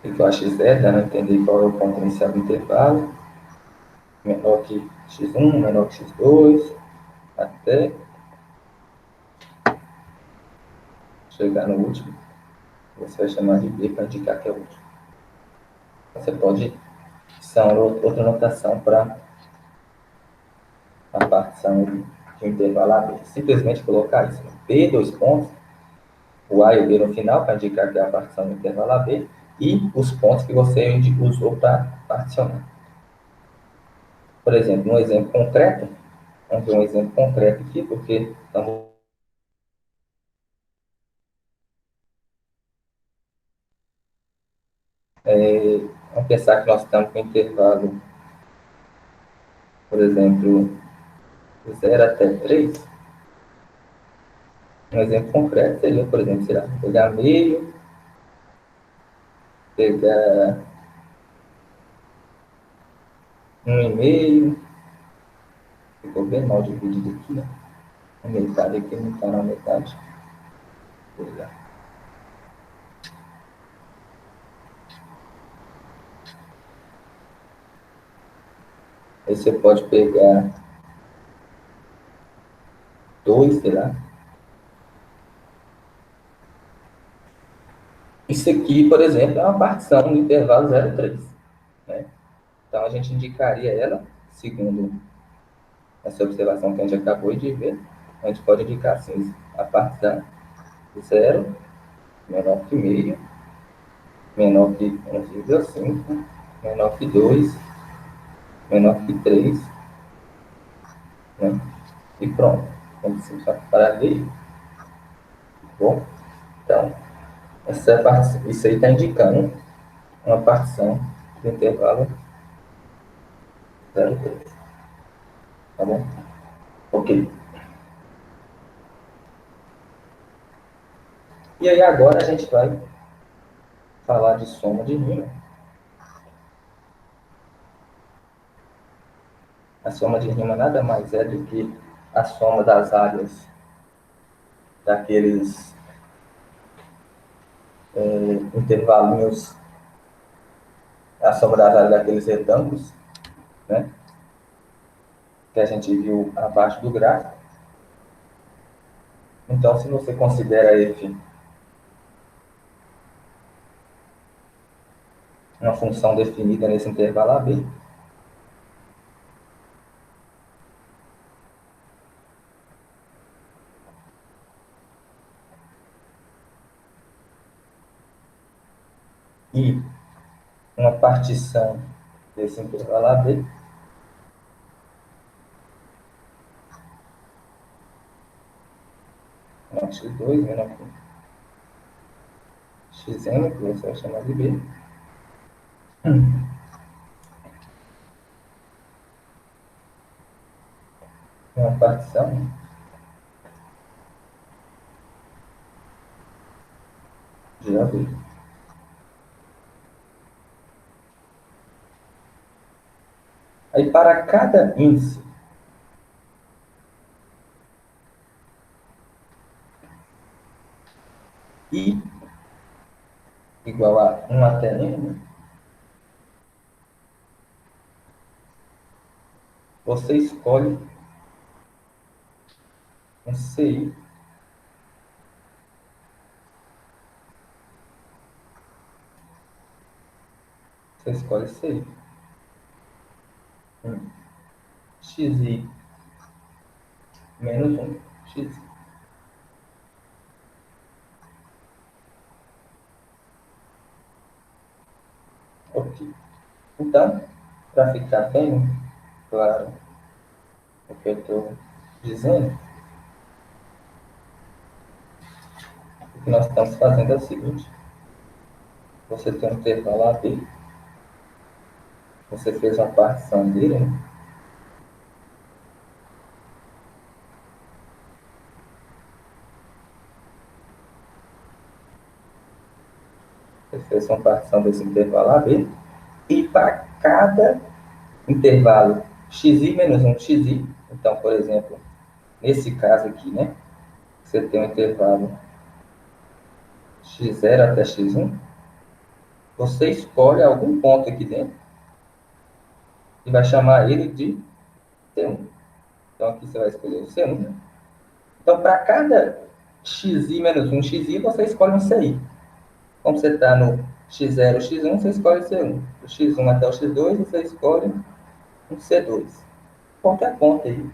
igual a x0, dando a entender qual é o ponto inicial do intervalo, menor que x1, menor que x2, até chegar no último, você vai chamar de B para indicar que é o último. Você pode usar outra notação para a partição de intervalo AB. Simplesmente colocar isso. B, dois pontos, o A e o B no final, para indicar que é a partição do intervalo AB, e os pontos que você usou para particionar. Por exemplo, um exemplo concreto, vamos ver um exemplo concreto aqui, porque estamos vamos pensar que nós estamos com intervalo, por exemplo, 0 até 3. Um exemplo concreto seria, por exemplo, pegar meio, pegar 1,5, ficou bem mal dividido aqui, né? A metade aqui não está na metade. Pegar. Aí você pode pegar 2, sei lá. Isso aqui, por exemplo, é uma partição no intervalo 0,3. Né? Então, a gente indicaria ela, segundo essa observação que a gente acabou de ver, a gente pode indicar assim, a partição 0, menor que meio, menor que 1,5, menor que 2, menor que 3, né? E pronto. Vamos separar ali. Bom, então, isso aí está indicando uma partição do intervalo 0,3. Tá bom? Ok. E aí agora a gente vai falar de soma de rima. A soma de rima nada mais é do que a soma das áreas daqueles intervalinhos, a soma das áreas daqueles retângulos, né? Que a gente viu abaixo do gráfico. Então, se você considera f uma função definida nesse intervalo AB, e uma partição desse intervalo AB, menor que x2, menor que xn, que você vai chamar de B, uma partição de AB. Aí, para cada índice I igual a 1 até N, você escolhe um CI. Você escolhe CI. XI menos 1. X. Ok. Então, para ficar bem claro o que eu estou dizendo, o que nós estamos fazendo é o seguinte. Você tem um intervalo AB, você fez uma partição dele, né? Você fez uma partição desse intervalo AB, e para cada intervalo xi menos 1 xi, então, por exemplo, nesse caso aqui, né? Você tem um intervalo x0 até x1, você escolhe algum ponto aqui dentro e vai chamar ele de C1. Então, aqui você vai escolher o C1, né? Então, para cada xi menos 1 xi, você escolhe um CI. Como você está no x0, x1, você escolhe o C1. Do x1 até o x2, você escolhe um C2. Qualquer ponto aí,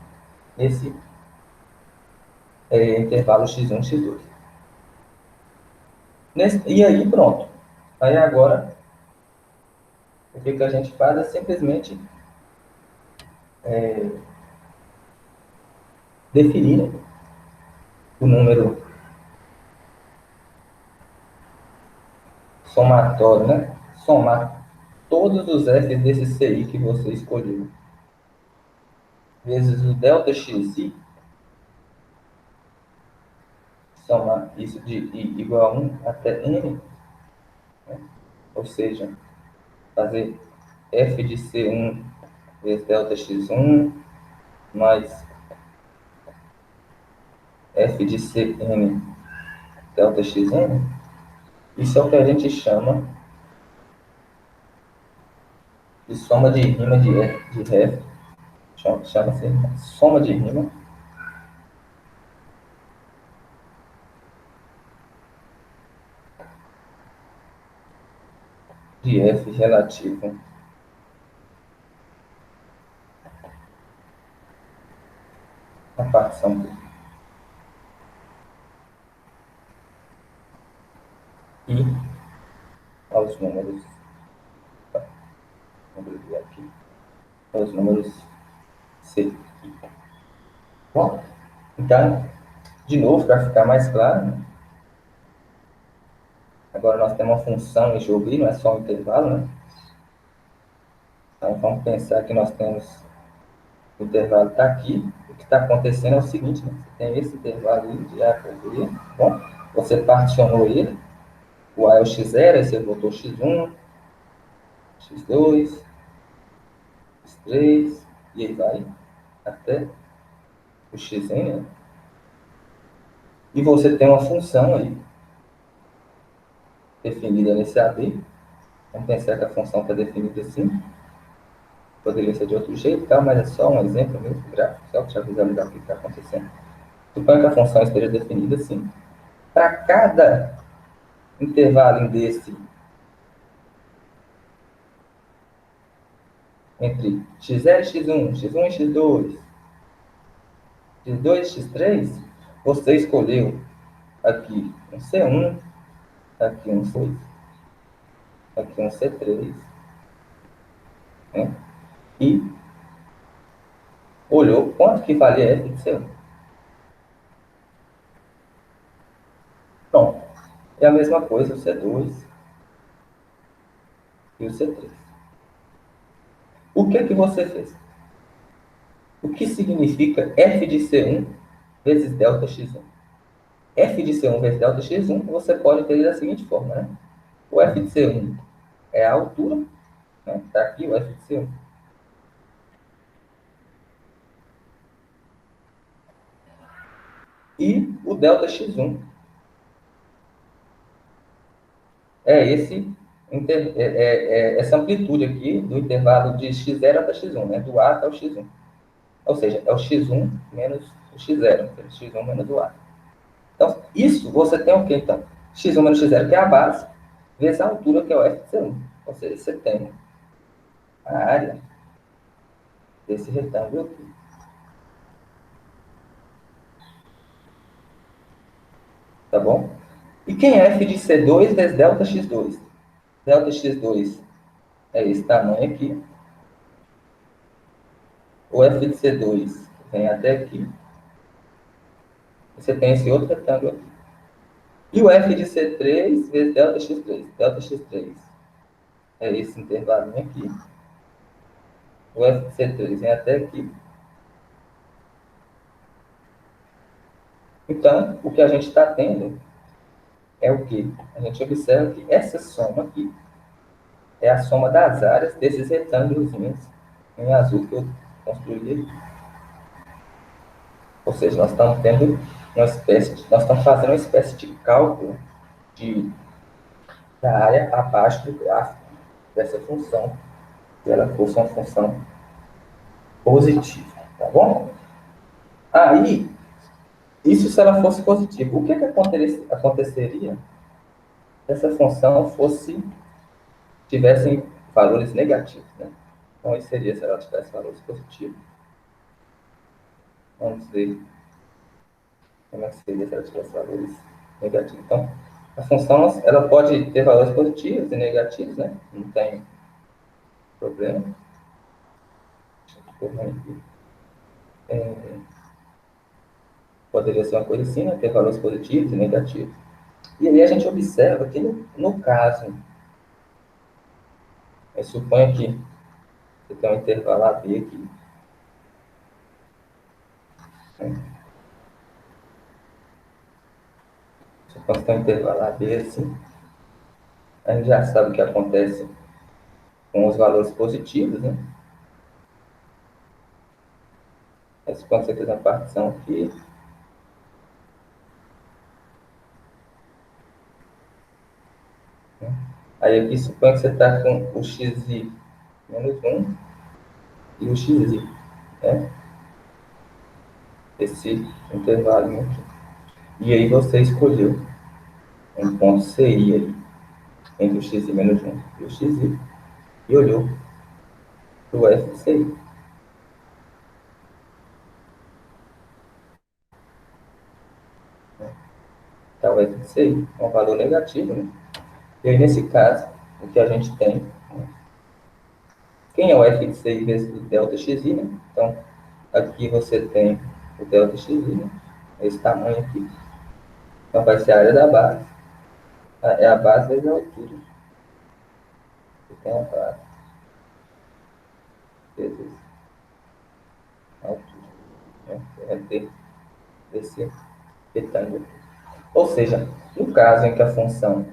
nesse intervalo x1, x2. E aí, pronto. Aí agora, o que a gente faz é simplesmente definir, né, o número somatório, né? Somar todos os f desse CI que você escolheu, vezes o delta xi, somar isso de i igual a 1 até n, né? Ou seja, fazer f de C1 vezes delta x1 mais f de Cn delta xn, isso é o que a gente chama de soma de rima de ref, chama-se soma de rima de f relativo à partição dele. E aos números, vamos ver aqui, aos números C. Bom, então, de novo, para ficar mais claro, né? Agora nós temos uma função em jogo aí, não é só um intervalo, né? Então vamos pensar que nós temos o intervalo está aqui. O que está acontecendo é o seguinte, né? Você tem esse intervalo aí de A por B, bom, você particionou ele, o A é o x0, aí você botou x1, x2, x3, e aí vai até o xn, né? E você tem uma função aí, definida nesse AB. Vamos pensar que a função está definida assim. Poderia ser de outro jeito, tá? Mas é só um exemplo mesmo, gráfico, só para visualizar o que está acontecendo. Suponha que a função esteja definida assim. Para cada intervalo desse entre x0 e x1, x1 e x2, x2 e x3, você escolheu aqui um C1, aqui um C2, aqui um C3, né? E olhou quanto que valia f de C1. Pronto. É a mesma coisa o C2 e o C3. O que você fez? O que significa f de C1 vezes delta x1? F de C1 vezes delta x1, você pode ter da seguinte forma, né? O f de C1 é a altura, né? Está aqui o f de C1. e o delta x1 é essa amplitude aqui do intervalo de x0 até x1, né? Do A até o x1. Ou seja, é o x1 menos o x0, x1 menos o A. Então, isso você tem o quê, então? x1 menos x0, que é a base, vezes a altura, que é o f de c1. Ou seja, você tem a área desse retângulo aqui. Tá bom? E quem é f de c2 vezes delta x2? Delta x2 é esse tamanho aqui. O f de c2 vem até aqui. Você tem esse outro retângulo aqui. E o f de c3 vezes delta x3. Delta x3 é esse intervalo aqui. O f de c3 vem até aqui. Então, o que a gente está tendo é o quê? A gente observa que essa soma aqui é a soma das áreas desses retângulos em azul que eu construí aqui. Ou seja, nós estamos tendo nós estamos fazendo uma espécie de cálculo da área abaixo do gráfico dessa função, se ela fosse uma função positiva, tá bom? Aí, isso se ela fosse positiva. O que aconteceria se essa função tivessem valores negativos, né? Então, isso seria se ela tivesse valores positivos. Vamos ver como é que seria se ela tivesse valores negativos. Então, a função ela pode ter valores positivos e negativos, né? Não tem problema. Deixa eu aqui. Poderia ser uma coisa assim, né? Ter valores positivos e negativos. E aí a gente observa que, no caso, eu suponho que você tem um intervalo AB aqui. Né? Suponho que tem um intervalo AB assim. A gente já sabe o que acontece com os valores positivos, né? Aí, suponho que você fez uma partição aqui. Né? Aí aqui suponho que você está com o xi menos 1 e o xi, né? Esse intervalo aqui. E aí você escolheu um ponto CI aí, entre o xi menos 1 e o xi, e olhou para o f de CI. Tá, o f de CI é um valor negativo, né? E aí, nesse caso, o que a gente tem, né? Quem é o f de CI vezes o delta xi, né? Então, aqui você tem o delta xi, né? Esse tamanho aqui. Então, vai ser a área da base. É a base vezes a altura. Você tem a base vezes a altura. Né? Você vai ter esse retângulo. Ou seja, no caso em que a função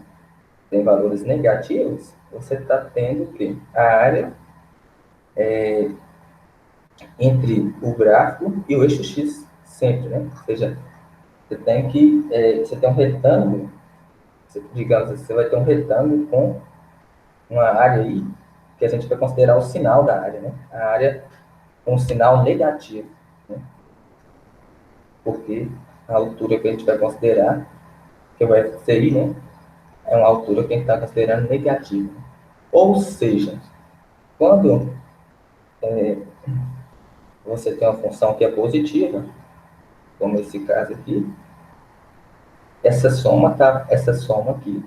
tem valores negativos, você está tendo o quê? A área entre o gráfico e o eixo x sempre, né? Ou seja, você tem um retângulo, digamos assim, você vai ter um retângulo com uma área aí, que a gente vai considerar o sinal da área, né? A área com um sinal negativo, né? Porque a altura que a gente vai considerar, que é o FCI, né? É uma altura que a gente está considerando negativa. Ou seja, quando você tem uma função que é positiva, como esse caso aqui, essa soma aqui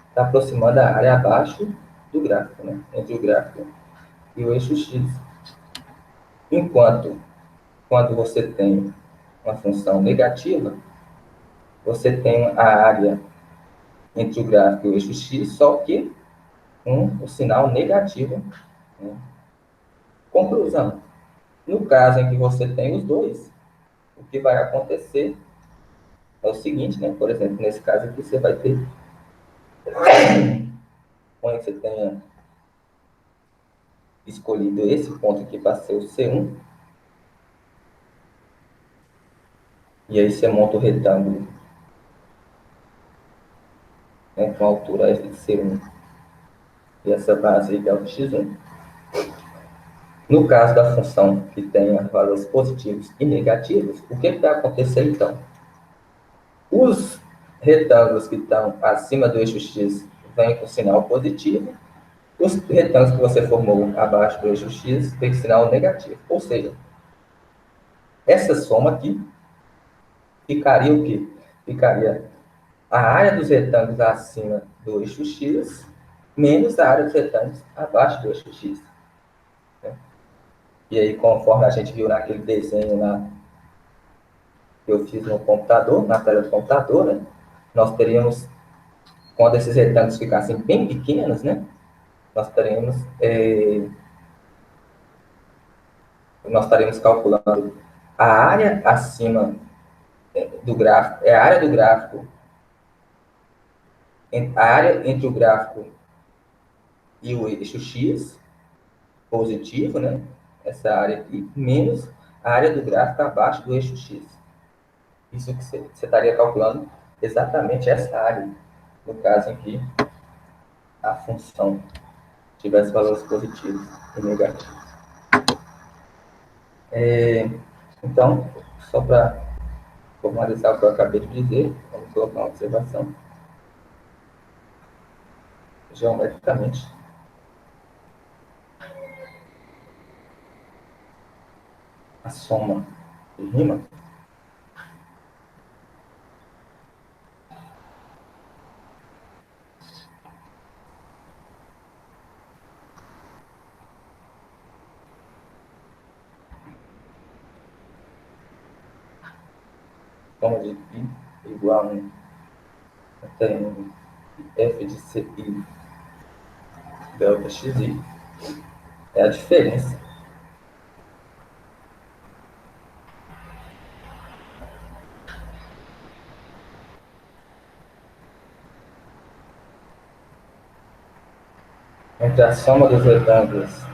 está aproximando a área abaixo do gráfico, né? Entre o gráfico e o eixo x. Enquanto, quando você tem uma função negativa, você tem a área entre o gráfico e o eixo x, só que com o sinal negativo. Né? Conclusão. No caso em que você tem os dois, o que vai acontecer é o seguinte, né? Por exemplo, nesse caso aqui, você vai ter... Suponha que você tenha escolhido esse ponto aqui para ser o C1, E aí você monta o retângulo, né, com a altura f de C1 e essa base igual a x1. No caso da função que tenha valores positivos e negativos, o que vai acontecer então? Os retângulos que estão acima do eixo x vêm com sinal positivo, os retângulos que você formou abaixo do eixo x têm sinal negativo. Ou seja, essa soma aqui ficaria o quê? Ficaria a área dos retângulos acima do eixo x menos a área dos retângulos abaixo do eixo x. Né? E aí, conforme a gente viu naquele desenho lá que eu fiz no computador, na tela do computador, né? Nós teríamos, quando esses retângulos ficassem bem pequenos, né? Nós estaremos calculando a área acima do gráfico, é a área do gráfico, a área entre o gráfico e o eixo x, positivo, né? Essa área aqui, menos a área do gráfico abaixo do eixo x. Isso que você estaria calculando exatamente essa área, no caso em que a função tivesse valores positivos e negativos. Então, só para formalizar o que eu acabei de dizer, vamos colocar uma observação. Geometricamente, a soma de Riemann soma de I igual a 1 até n f de ci delta xi é a diferença entre a soma dos retângulos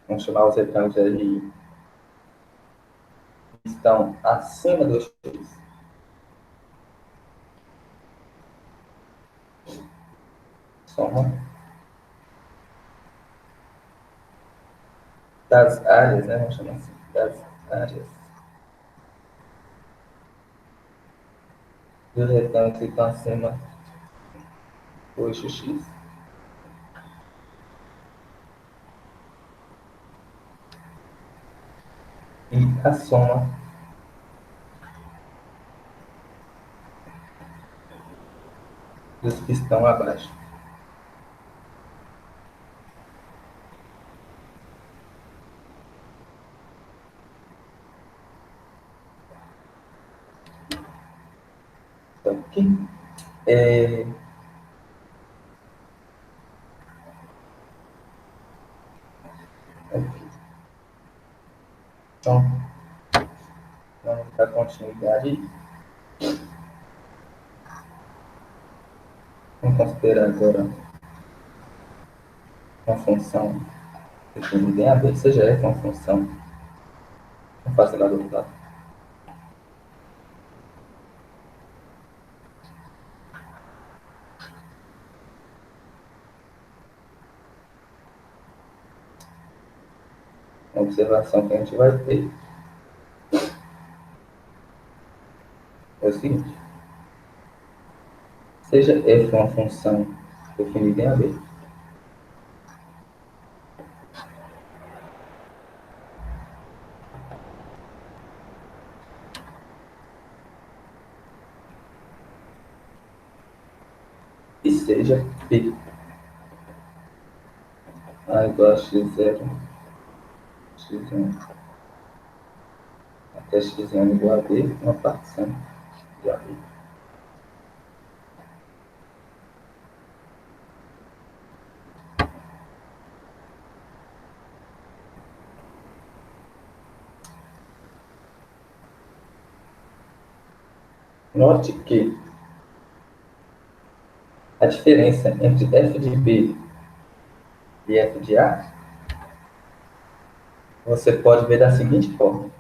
vamos chamar os retângulos ali que estão acima do x, soma das áreas, né? Vamos chamar assim, das áreas dos retângulos que estão acima do eixo x. E a soma dos que estão abaixo. Então, aqui, então, vamos dar continuidade. Vamos considerar agora uma função definida em AB, seja essa uma função. Vamos fazer lá do outro lado. A observação que a gente vai ter é o seguinte: seja f uma função definida em AB, e seja P A igual a x0, x1 até xn igual a B, uma partição de AB. Note que a diferença entre f de B e f de A você pode ver da seguinte forma.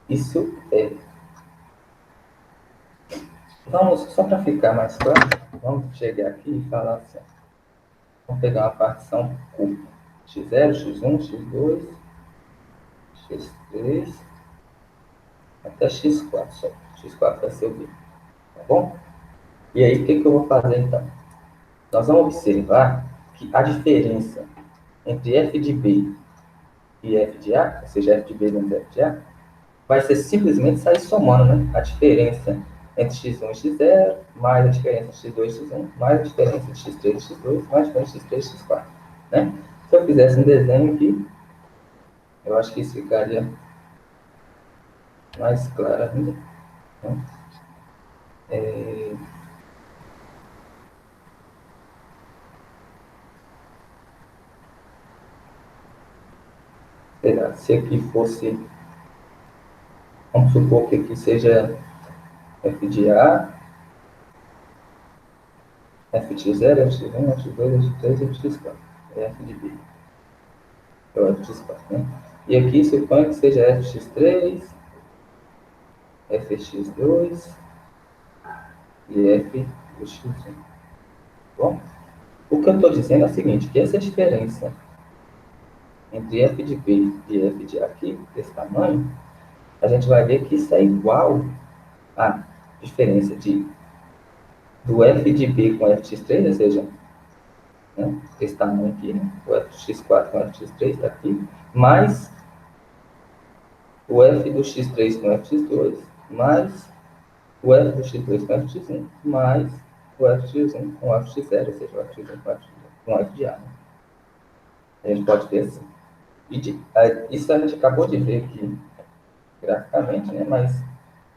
Isso é... Vamos, só para ficar mais claro, vamos chegar aqui e falar assim. Vamos pegar uma partição curva. X0, X1, X2, X3, até X4 só. X4 vai ser o B, tá bom? E aí, o que eu vou fazer então? Nós vamos observar que a diferença entre f de B e f de A, ou seja, f de B menos f de A, vai ser simplesmente sair somando, né? A diferença entre x1 e x0, mais a diferença entre x2 e x1, mais a diferença entre x3 e x2, mais a diferença entre x3 e x4, né? Se eu fizesse um desenho aqui, eu acho que isso ficaria mais claro ainda, né? Se aqui fosse, vamos supor que aqui seja f de A, f de 0, f de 1, f de 2, f de 3, f de 4. É f de B. É o f de 4, né? E aqui suponho que seja f de 3, f de 2 e f do x1. Bom, o que eu estou dizendo é o seguinte, que essa diferença entre f de B e f de A aqui, desse tamanho, a gente vai ver que isso é igual à diferença do f de B com f de x3, ou seja, né, esse tamanho aqui, né, o f de x4 com o f de x3 está aqui, mais o f do x3 com o f de x2, mais o f do x2 com o f de x1, mais o f de x1 com o f de x0, ou seja, o f de x1 com o f de A. Né? A gente pode ver assim. Isso a gente acabou de ver aqui graficamente, né? Mas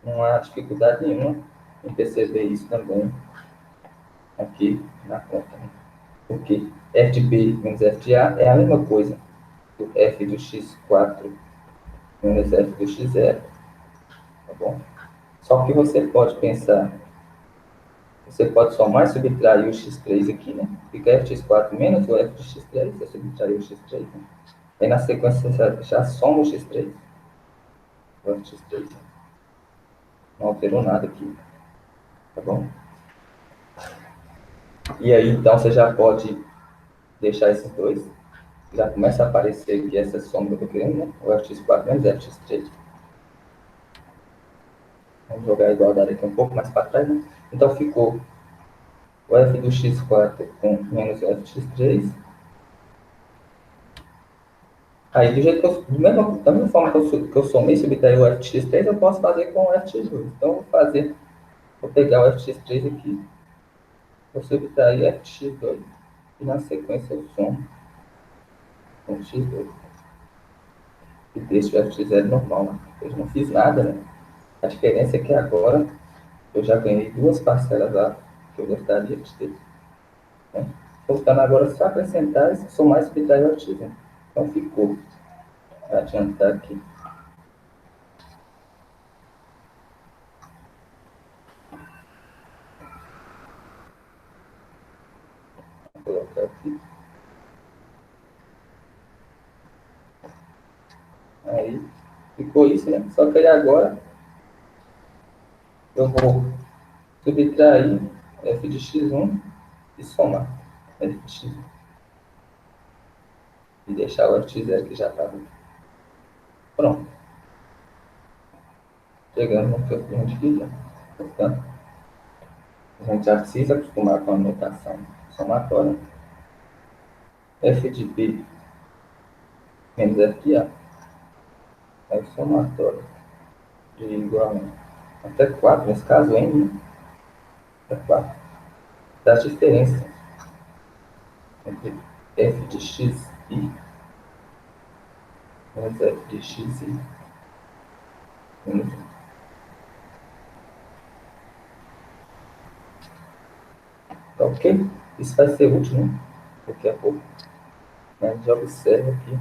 não há dificuldade nenhuma em perceber isso também aqui na conta. Né? Porque f de B menos f de A é a mesma coisa do f do x4 menos f do x0, tá bom? Só que você pode pensar, você pode somar e subtrair o x3 aqui, né? Fica f de x4 menos o f de x3, você subtrair o x3, né? Aí na sequência você já soma o x3, o f de x3, né? Não alterou nada aqui, tá bom? E aí, então, você já pode deixar esses dois. Já começa a aparecer aqui essa soma que eu estou querendo, né? O fx4 menos fx3. Vamos jogar a igualdade aqui um pouco mais para trás, né? Então, ficou o f do x4 com menos o f de x3. Aí, da mesma forma que eu somei e subtraí o f de x3, eu posso fazer com o f de x2. Então, vou pegar o f de x3 aqui, vou subtrair f de x2, e na sequência eu somo com o x2. E deixo o f de 0 normal, né? Eu não fiz nada, né? A diferença é que agora eu já ganhei duas parcelas lá que eu gostaria de ter. Né? Voltando agora só acrescentar e somar e subtrair o artigo. Né? Então ficou. Vou adiantar aqui. Vou colocar aqui. Aí ficou isso, né? Só que aí agora eu vou subtrair f de x1 e somar f de x1. E deixar o f de 0 que já estava. Pronto. Chegamos no que eu tenho de divisão. Portanto, a gente já precisa acostumar com a notação somatória. F de B menos f de A. É o somatório de igual a até 4, nesse caso, N, né? Até 4. Das diferenças entre f de x i menos f de x i menos 1. Tá ok? Isso vai ser útil, né? Daqui a pouco. A gente já observa que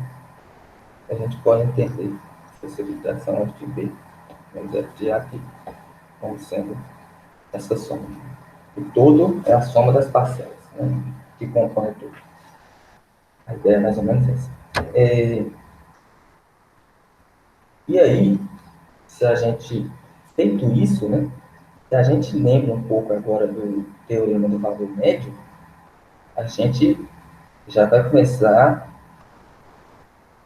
a gente pode entender essa subtração f de b menos f de a aqui como sendo essa soma. O todo é a soma das parcelas, né? Que compõem o todo. A ideia é mais ou menos essa. E aí, se a gente, feito isso, né, se a gente lembra um pouco agora do teorema do valor médio, a gente já vai começar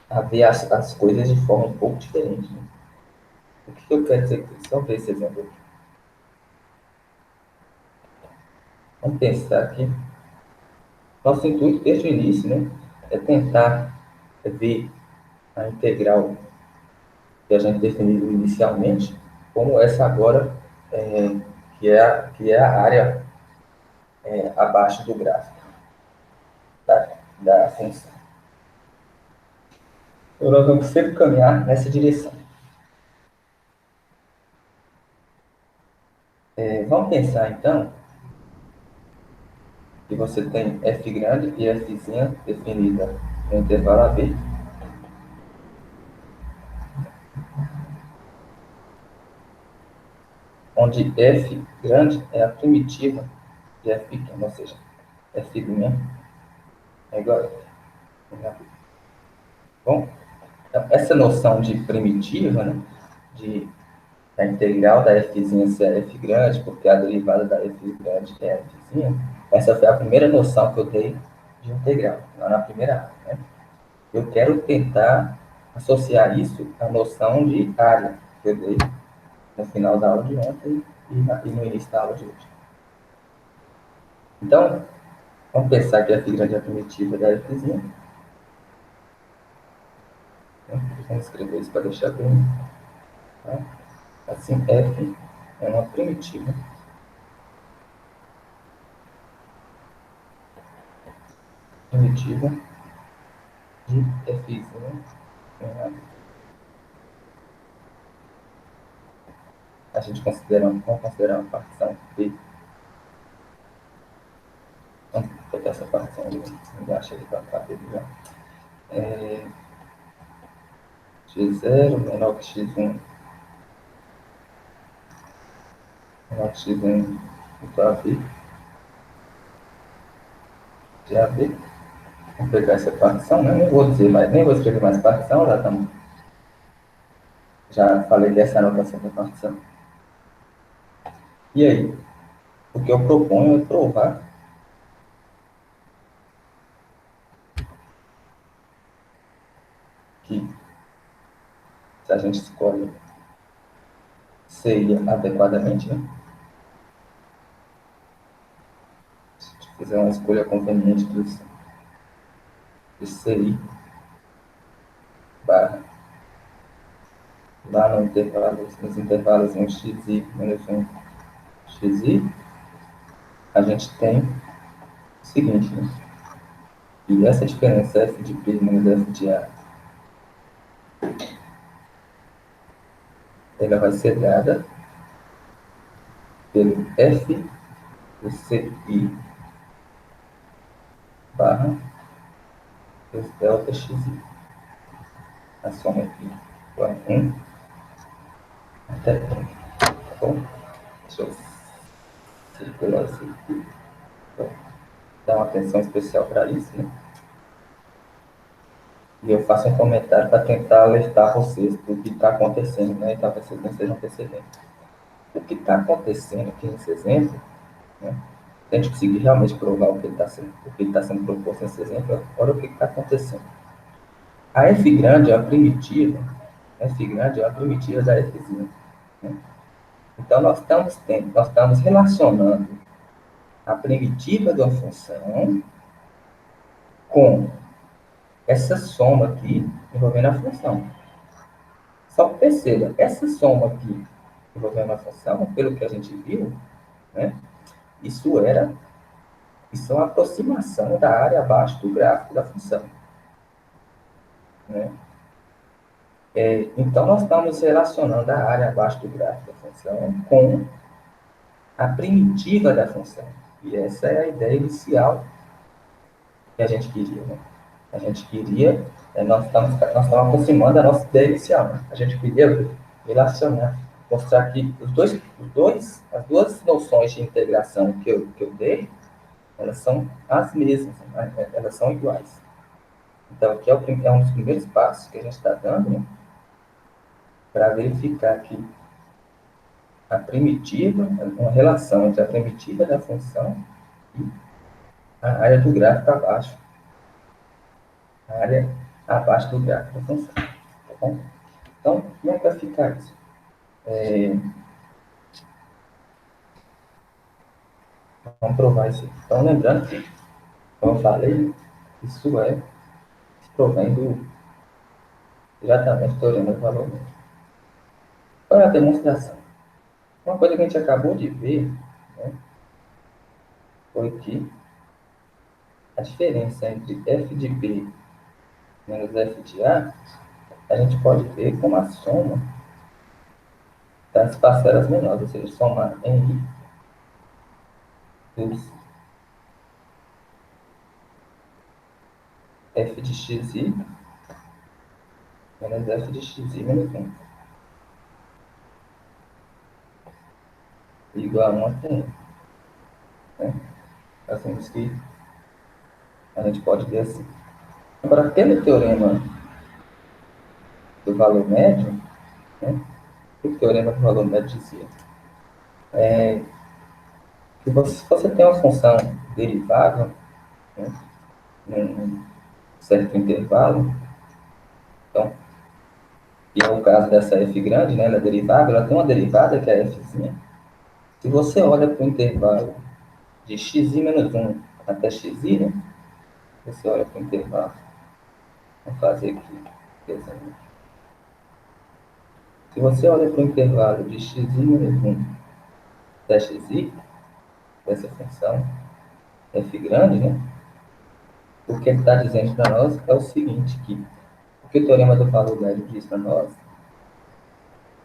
a ver as coisas de forma um pouco diferente. Né? O que eu quero dizer com isso? Só ver esse exemplo aqui. Vamos pensar aqui. Nosso intuito desde o início, né, é tentar ver a integral que a gente definiu inicialmente como essa agora, que é a área abaixo do gráfico da função. Então, nós vamos sempre caminhar nessa direção. Vamos pensar, então, que você tem f grande e fzinha definida no intervalo AB, onde f grande é a primitiva de f pequeno, ou seja, f' é igual a f. Bom, então, essa noção de primitiva, né, da integral da fzinha ser f grande, porque a derivada da f grande é fzinha, essa foi a primeira noção que eu dei de integral, lá na primeira aula. Né? Eu quero tentar associar isso à noção de área, que eu dei no final da aula de ontem e no início da aula de hoje. Então, vamos pensar que f grande é a primitiva da fzinha. Vamos escrever isso para deixar bem. Tá? Assim, f é uma primitiva de fzinha em A. A gente vamos considerar uma partição B. Vamos pegar essa partição ali, embaixo ali para cá dele já. X0 menor que x1 menor que x1 igual a B de AB. Vamos pegar essa partição, né? Nem vou escrever mais partição, já falei dessa anotação da partição. E aí? O que eu proponho é provar que se a gente escolhe CI adequadamente, né? Se a gente fizer uma escolha conveniente de CI barra lá nos intervalos 1 xi menos 1 xi, a gente tem o seguinte, né? E essa diferença f de p menos f de a, ela vai ser dada pelo f do ci barra os delta xi. A soma aqui vai 1 até 1. Tá bom? Deixa eu circular isso aqui. Dar uma atenção especial para isso, né? E eu faço um comentário para tentar alertar vocês do que está acontecendo, né? E talvez vocês não estejam percebendo. O que está acontecendo aqui nesse exemplo, né? Se a gente conseguir realmente provar o que está sendo proposto nesse exemplo, olha o que está acontecendo. A f grande é a primitiva, da fzinha. Né? Então, nós estamos relacionando a primitiva de uma função com essa soma aqui envolvendo a função. Só que perceba, essa soma aqui envolvendo a função, pelo que a gente viu, né, isso é uma aproximação da área abaixo do gráfico da função. Né? Então, nós estamos relacionando a área abaixo do gráfico da função com a primitiva da função. E essa é a ideia inicial que a gente queria. Né? A gente queria, nós estamos aproximando a nossa ideia inicial. Né? A gente queria relacionar, mostrar que as duas noções de integração que eu dei, elas são as mesmas, né? Elas são iguais. Então, aqui é um dos primeiros passos que a gente está dando, né, para verificar que a primitiva, uma relação entre a primitiva da função e a área do gráfico abaixo. A área abaixo do gráfico da função. Tá bom? Então, como é que vai ficar isso? Vamos provar isso. Então, lembrando que, como eu falei, isso provém diretamente do teorema do valor médio. Qual é a demonstração? Uma coisa que a gente acabou de ver, né, foi que a diferença entre f de b menos f de a gente pode ver como a soma das parcelas menores, ou seja, somar em i vezes f de xi menos f de xi menos 1 igual a 1 até n. Né? Assim que a gente pode ver assim. Agora, pelo teorema do valor médio, né, o teorema do valor médio dizia que se você tem uma função derivada, né, num certo intervalo, então, e é o caso dessa f grande, né, ela é derivável, ela tem uma derivada que é a fzinha. Se você olha para o intervalo de xi menos 1 até xi, né, você olha para o intervalo, vamos fazer aqui, exemplo. Se você olha para o intervalo de xi menos 1 até xi, dessa função f grande, né, o que ele está dizendo para nós é o seguinte, que o que o teorema do valor médio diz para nós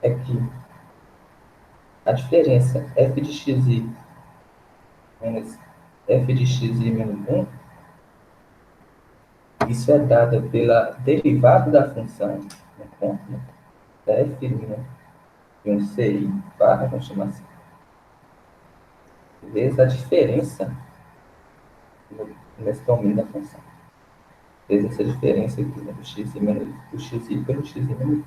é que a diferença f de xi menos f de xi menos 1, isso é dada pela derivada da função, né, da f' de um ci barra, vamos chamar assim, vezes a diferença nesse domínio da função. Vezes essa diferença aqui, né, do xi pelo xi menos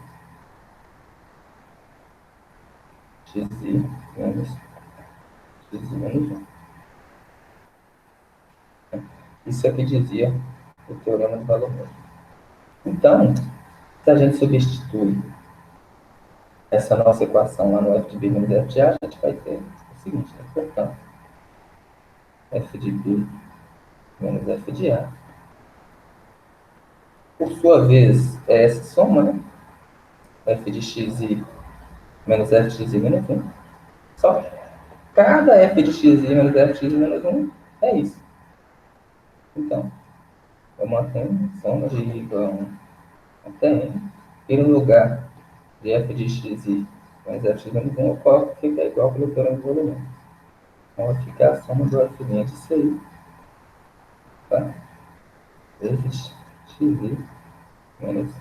1. Isso aqui dizia o teorema do valor médio. Então, se a gente substitui essa nossa equação lá no f de b menos f de a gente vai ter o seguinte, né? Portanto, f de b menos f de a, por sua vez, é essa soma, né? F de xi menos f de xi menos 1. Só cada f de xi menos f de xi menos 1 é isso. Então, eu mantenho soma de igual a 1 até n, e no lugar de f de xi menos f de xi menos 1, eu coloco que é igual pelo teorema do volume. Então, vai ficar a soma do f' de ci, tá? Vezes xi menos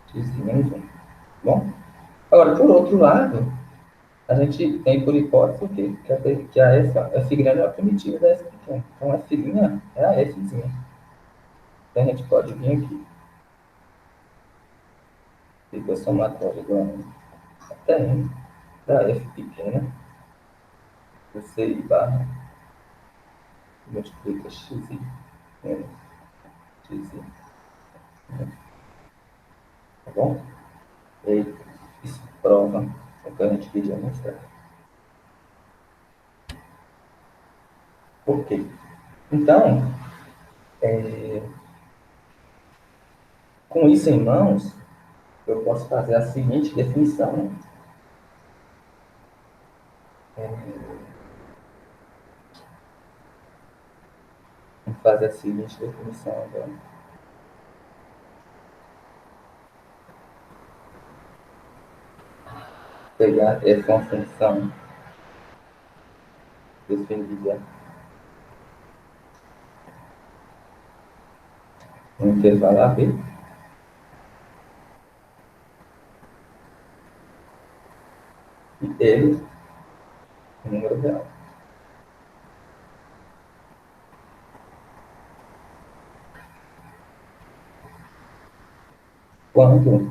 xi menos 1. Bom? Agora, por outro lado, a gente tem por hipótese o quê? Que a f grande é a primitiva da f pequena. Então, f' é a fzinha. Então, a gente pode vir aqui. Fica somatório igual a 1 até n da f pequena, do ci barra, multiplica xi menos xi. Tá bom? E aí, isso prova o que a gente queria mostrar. Por quê? Então, com isso em mãos, eu posso fazer a seguinte definição. Né? Vamos fazer a seguinte definição agora. Pegar essa uma função definida no intervalo AB. E ele é um número real. quando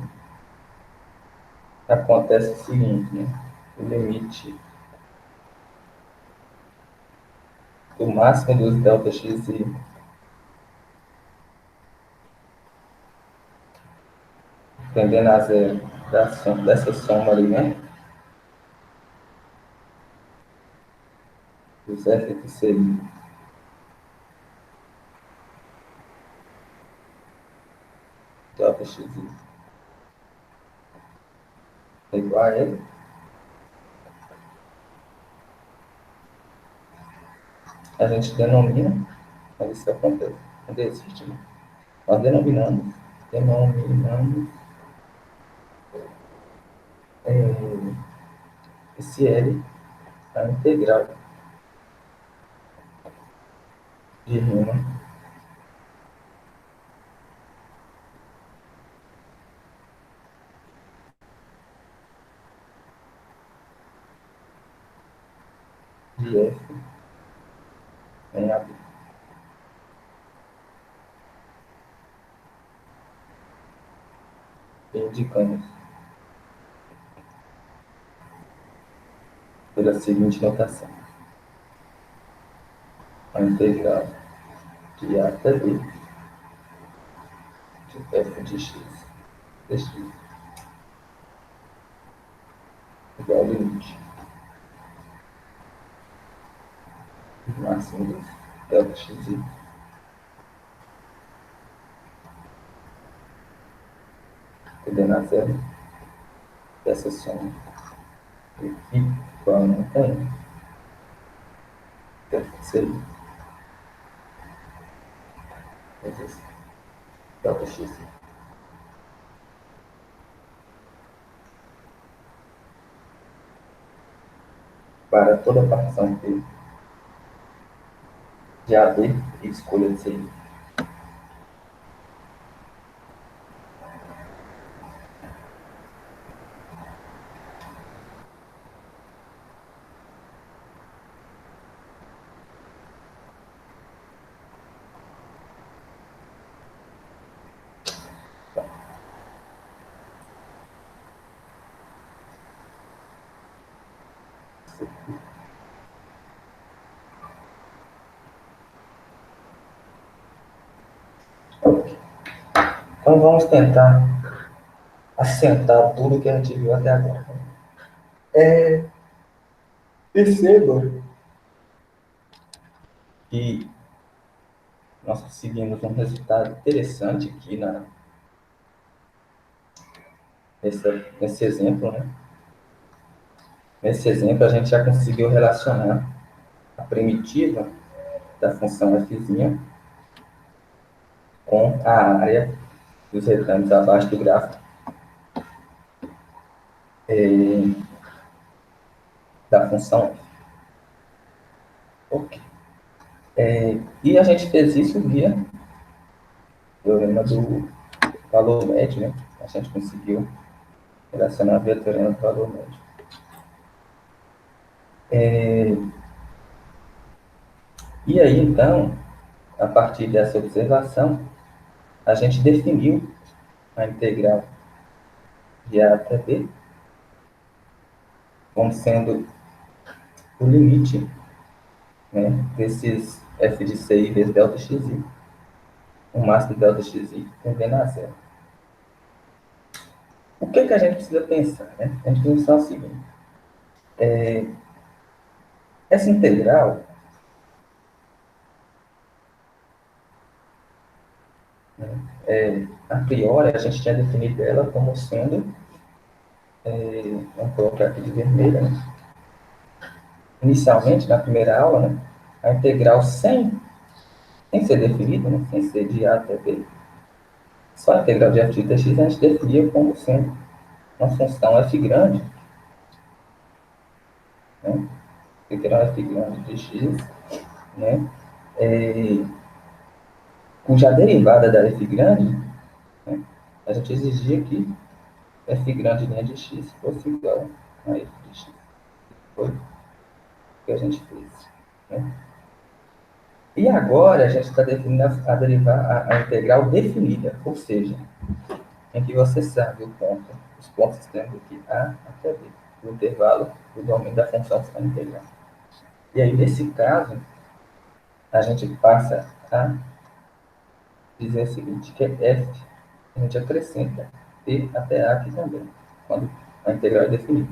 acontece o seguinte, né? O limite do máximo dos delta x e tendendo a zero dessa soma ali, né? Dos f de c delta x é igual a ele. A gente denomina, mas isso acontece, não existe, né? Nós denominamos esse L a integral de Riemann de f em AB. Indicamos pela seguinte notação: a integral de A até B de f de x dx igual ao limite máximo do delta x tendendo a zero dessa soma igual a não tem delta c vezes delta x para toda a partição P de AB e escolha de C. Então vamos tentar assentar tudo que a gente viu até agora. Perceba que nós conseguimos um resultado interessante aqui nesse exemplo, né? Nesse exemplo, a gente já conseguiu relacionar a primitiva da função f' com a área dos retângulos abaixo do gráfico da função f. Ok. E a gente fez isso via teorema do valor médio, né? A gente conseguiu relacionar via teorema do valor médio. E aí, então, a partir dessa observação, a gente definiu a integral de A até B como sendo o limite, né, desses f de ci vezes delta xi, o máximo de delta xi tendendo a zero. O que a gente precisa pensar? Né? A gente precisa pensar o seguinte: essa integral, né, a priori, a gente tinha definido ela como sendo, vamos colocar aqui de vermelho, né? Inicialmente, na primeira aula, né, a integral sem ser definida, né, sem ser de A até B, só a integral de f de dx a gente definia como sendo uma função f grande, né, integral f grande de x, né, cuja derivada da f grande, né, a gente exigia que f grande de x fosse igual a f de x. Foi o que a gente fez. Né? E agora a gente está definindo a integral definida, ou seja, em que você sabe os pontos extremos aqui, A até B, o intervalo do domínio da função seno integral. E aí, nesse caso, a gente passa a dizer o seguinte, que f, a gente acrescenta t até a aqui também, quando a integral é definida.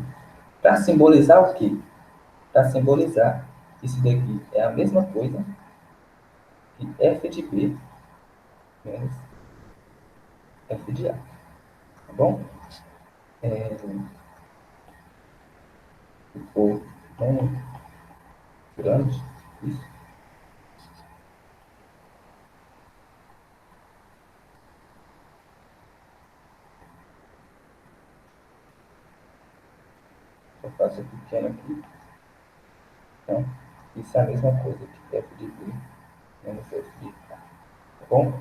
Para simbolizar o quê? Para simbolizar que isso daqui é a mesma coisa que f de b menos f de a. Tá bom? Ficou bem grande isso. Eu faço pequeno aqui. Então, isso é a mesma coisa que f de b menos f de a. Tá bom?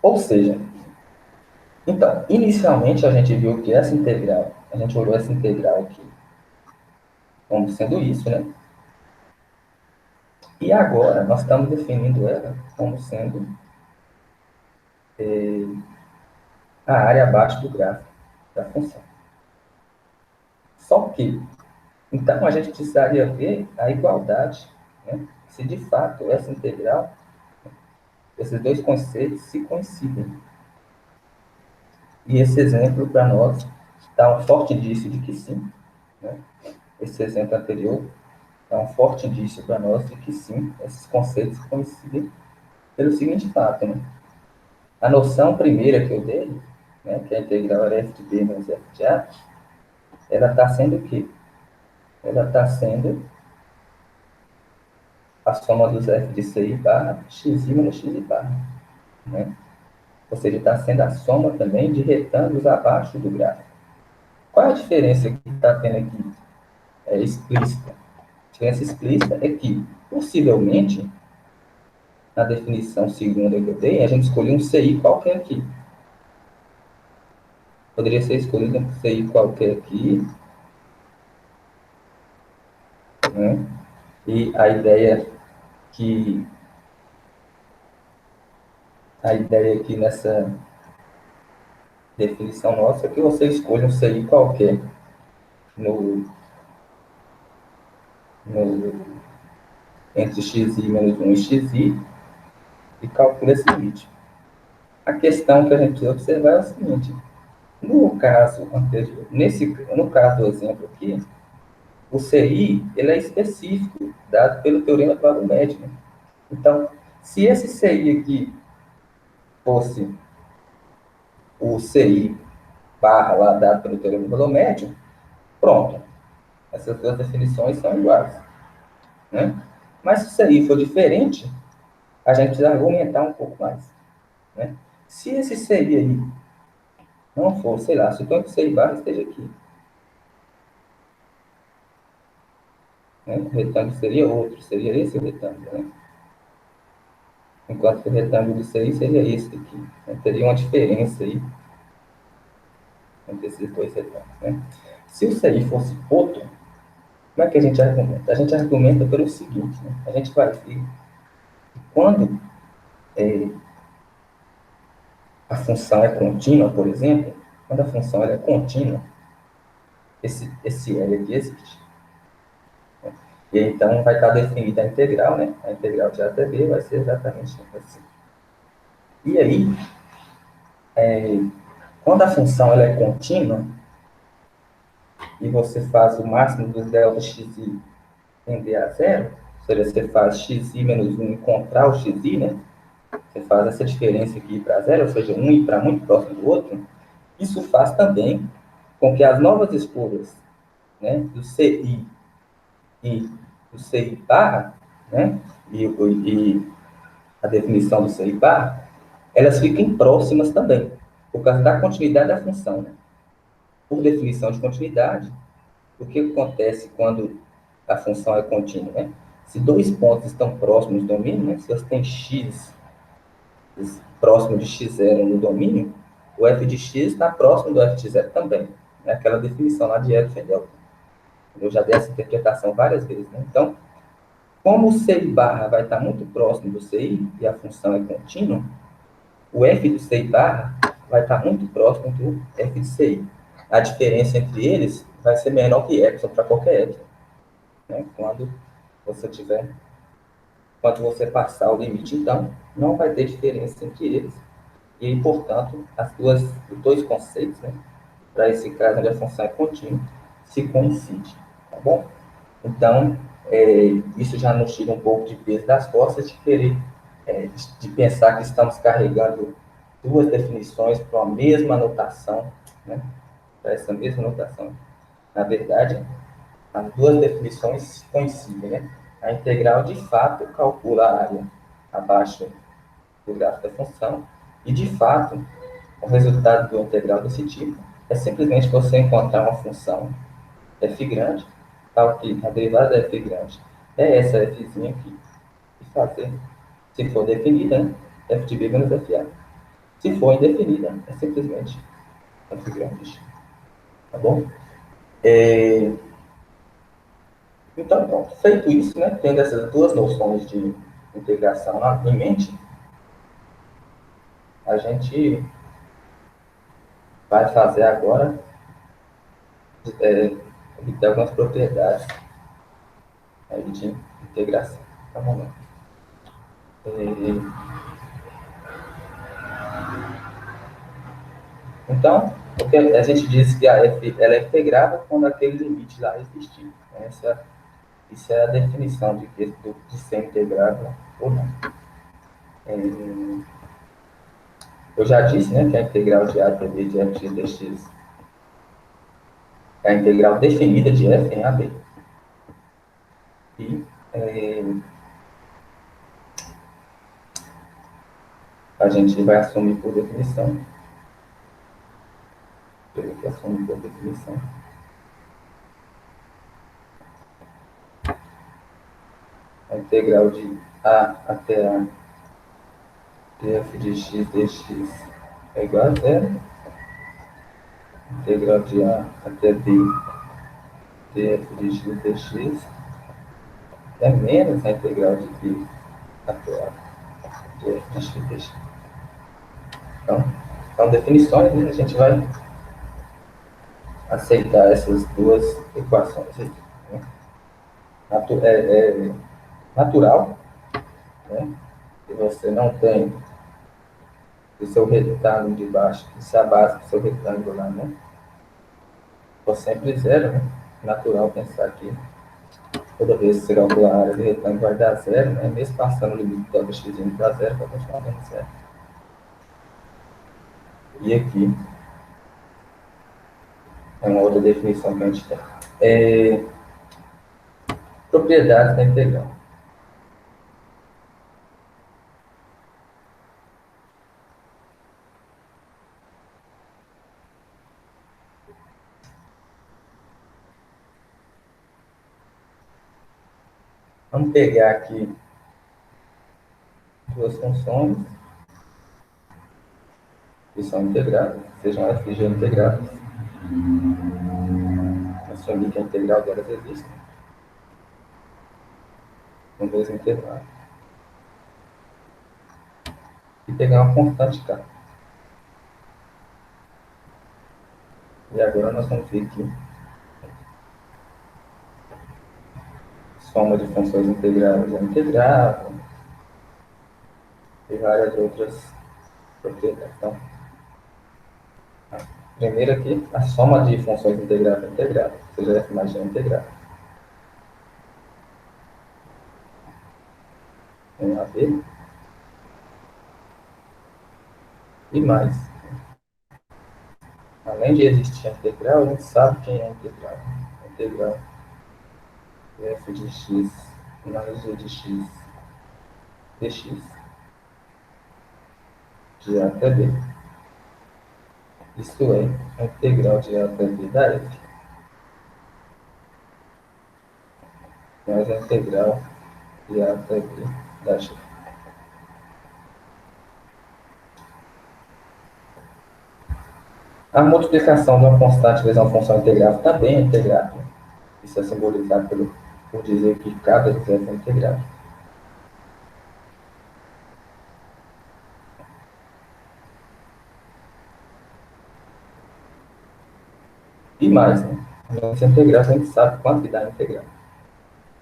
Ou seja, então, inicialmente a gente viu que essa integral, a gente olhou essa integral aqui como sendo isso, né? E agora nós estamos definindo ela como sendo a área abaixo do gráfico da função. Só que, então a gente precisaria ver a igualdade, né? Se de fato essa integral, esses dois conceitos se coincidem. E esse exemplo para nós dá um forte indício de que sim, né? Esse exemplo anterior dá um forte indício para nós de que sim, esses conceitos coincidem pelo seguinte fato, né? A noção primeira que eu dei, né, que é a integral era f de b menos f de a, ela está sendo o quê? Ela está sendo a soma dos f de ci barra xi menos xi barra, né? Ou seja, está sendo a soma também de retângulos abaixo do gráfico. Qual é a diferença que está tendo aqui? É explícita. A diferença explícita é que, possivelmente, na definição segunda que eu dei, a gente escolheu um CI qualquer aqui. Poderia ser escolhido um CI qualquer aqui, né? E a ideia aqui nessa definição nossa é que você escolha um CI qualquer entre xi menos 1 e xi e calcula esse limite. A questão que a gente precisa observar é o seguinte: no caso anterior, no caso do exemplo aqui, o CI ele é específico, dado pelo teorema do valor médio. Né? Então, se esse CI aqui fosse o CI barra lá dado pelo teorema do valor médio, pronto. Essas duas definições são iguais. Né? Mas se o CI for diferente, a gente precisa argumentar um pouco mais. Né? Se esse CI aí não for, sei lá, suponho que o CI barra esteja aqui. Né? O retângulo seria outro, seria esse o retângulo. Né? Enquanto que o retângulo do CI seria esse aqui. Né? Teria uma diferença aí entre esses dois retângulos. Né? Se o CI fosse outro, como é que a gente argumenta? A gente argumenta pelo seguinte, né? A gente vai ver que quando a função é contínua, por exemplo, quando a função é contínua, esse L aqui existe. Né? E então vai estar definida a integral, né? A integral de A até B vai ser exatamente assim. E aí, quando a função ela é contínua, e você faz o máximo dos delta xi tender a zero, ou seja, você faz xi menos 1 encontrar o xi, né? Você faz essa diferença aqui para zero, ou seja, um ir para muito próximo do outro, isso faz também com que as novas escolhas, né, do CI e do CI barra, né, e a definição do CI barra, elas fiquem próximas também, por causa da continuidade da função. Né? Por definição de continuidade, o que acontece quando a função é contínua? Né? Se dois pontos estão próximos do domínio, né, se você tem x próximo de x0 no domínio, o f de x está próximo do f de 0 também. É aquela definição lá de F delta. Eu já dei essa interpretação várias vezes. Né? Então, como o CI barra vai estar muito próximo do CI e a função é contínua, o f de c barra vai estar muito próximo do f de ci. A diferença entre eles vai ser menor que epsilon para qualquer epsilon, né? Quando você passar o limite, então, não vai ter diferença entre eles. E, portanto, os dois conceitos, né, para esse caso onde a função é contínua, se coincidem, tá bom? Então, isso já nos tira um pouco de peso das costas de querer, de pensar que estamos carregando duas definições para a mesma notação, né, para essa mesma notação. Na verdade, as duas definições coincidem, né? A integral, de fato, calcula a área abaixo do gráfico da função, e, de fato, o resultado do integral desse tipo é simplesmente você encontrar uma função f grande, tal que a derivada da f grande é essa fzinha aqui, e fazer, se for definida, né, f de b menos fa. Se for indefinida, é simplesmente f grande. Tá bom? Então, pronto. Feito isso, né, tendo essas duas noções de integração em mente, a gente vai fazer agora obter algumas propriedades aí de integração. Tá bom? Então, porque a gente diz que a f ela é integrável quando aquele limite lá existir. Isso é a definição de ser integrável ou não. Eu já disse, né, que a integral de a até b de f de dx é a integral definida de f em AB. E a gente vai assumir por definição. Eu que assumo por definição. A integral de a até a de f de x dx é igual a zero. A integral de a até b de f de x dx é menos a integral de b até a de f de x dx. Então, são definições, né? A gente vai aceitar essas duas equações aqui, né? É natural, né? Que você não tem o seu retângulo de baixo, se a base do seu retângulo lá, né, for sempre zero, né? Natural pensar que toda vez que você calcular a área do retângulo vai dar zero, né? Mesmo passando o limite do x para zero, vai continuar dando zero. E aqui é uma outra definição que a gente tem. Propriedades da integral. Vamos pegar aqui duas funções que são integradas, sejam f e g integradas. Assumir que a integral delas existe no mesmo intervalo. E pegar uma constante k. E agora nós vamos ver aqui soma de funções integráveis é integrável e várias outras propriedades. Então, primeiro aqui, a soma de funções integráveis é integrável, ou seja, f mais g é integrável. Em AB e mais. Além de existir a integral, a gente sabe quem é a integral. A integral é f de x mais g de x dx de a até b. Isto é, a integral de a até b da f mais a integral de a até b da g. A multiplicação de uma constante vezes uma função integrável também é integrável. Isso é simbolizado por dizer que cada f é integrável. E mais, né? Essa integral, a gente sabe quanto que dá a integral.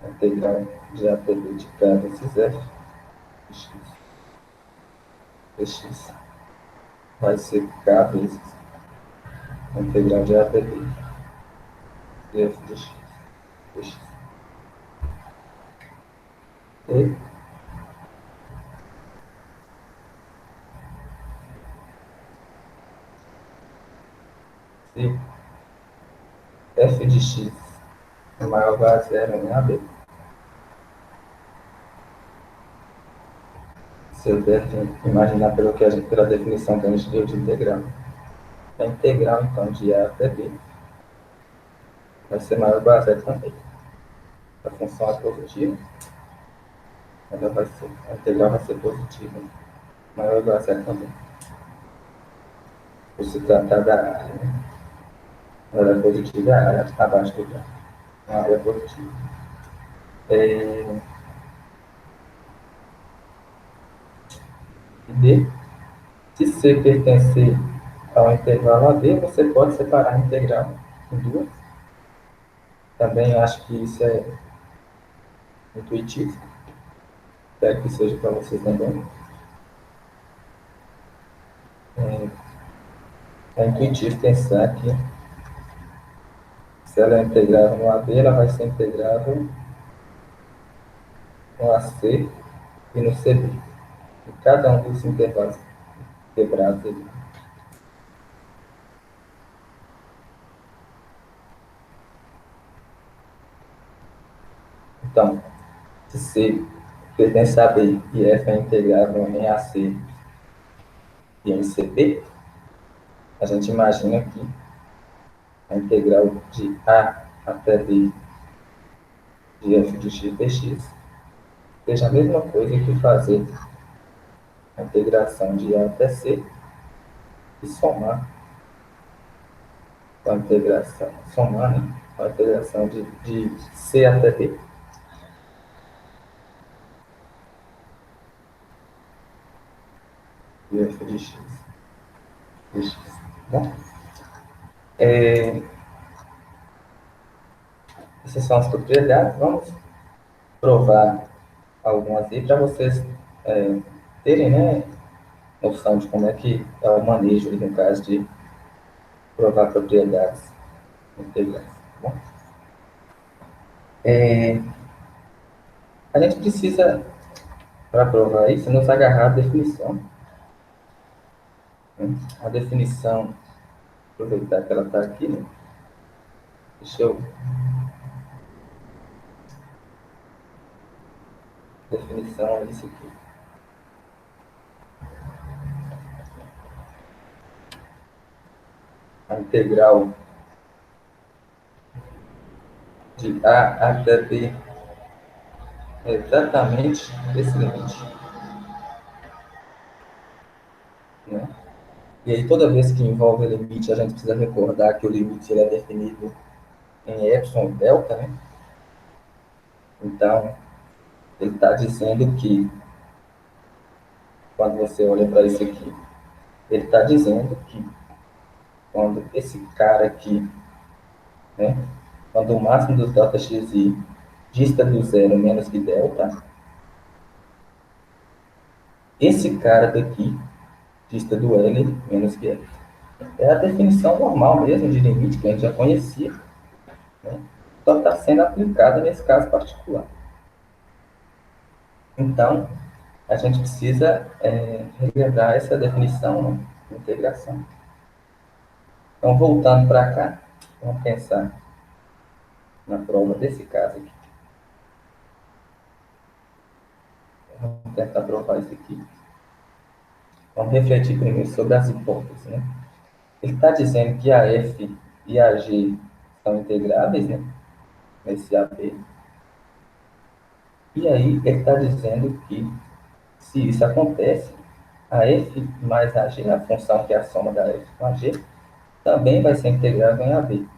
A integral de APB de K vezes F de x dx vai ser K vezes a integral de APB de F de x dx. E se F de x é maior ou igual a zero em AB, se eu deve imaginar pela definição que a gente deu de integral, a integral, então, de A até B vai ser maior ou igual a zero também. A função é positiva, a integral vai ser positiva, maior ou igual a zero também. Por se tratar da área, né? A área positiva é a área abaixo do grau. A área positiva. D, se C pertencer ao intervalo AD, você pode separar a integral em duas. Também acho que isso é intuitivo. Espero que seja para vocês também. É intuitivo pensar que se ela é integrável no AD, ela vai ser integrável no AC e no CD. Em cada um dos intervalos quebrados ali. Então, se C pertence a B e F é integrável em AC e em CD, a gente imagina que a integral de A até B de F de x dx seja a mesma coisa que fazer a integração de A até C e somar com a integração, né? Com a integração de C até B. De F de x. Bom, essas são as propriedades. Vamos provar algumas aí para vocês terem, né, noção de como é que é o manejo, no caso, de provar propriedades integrais. Bom, a gente precisa, para provar isso, nos agarrar à definição. A definição, aproveitar que ela está aqui, né? Deixa eu... Definição é isso aqui. A integral de A até B é exatamente esse limite. Né? E aí, toda vez que envolve limite, a gente precisa recordar que o limite ele é definido em epsilon e delta, né? Então, ele está dizendo que, quando você olha para isso aqui, ele está dizendo que, quando esse cara aqui, né, quando o máximo dos delta xi dista do zero menos que delta, esse cara daqui dista do L menos que L. É a definição normal mesmo de limite que a gente já conhecia, né? Só está sendo aplicada nesse caso particular. Então, a gente precisa relembrar essa definição, né, de integração. Então, voltando para cá, vamos pensar na prova desse caso aqui. Vamos tentar provar isso aqui. Vamos refletir primeiro sobre as hipóteses, né? Ele está dizendo que a F e a G são integráveis, né? Nesse AB. E aí, ele está dizendo que, se isso acontece, a F mais a G, a função que é a soma da F com a G, também vai ser integrável em AB.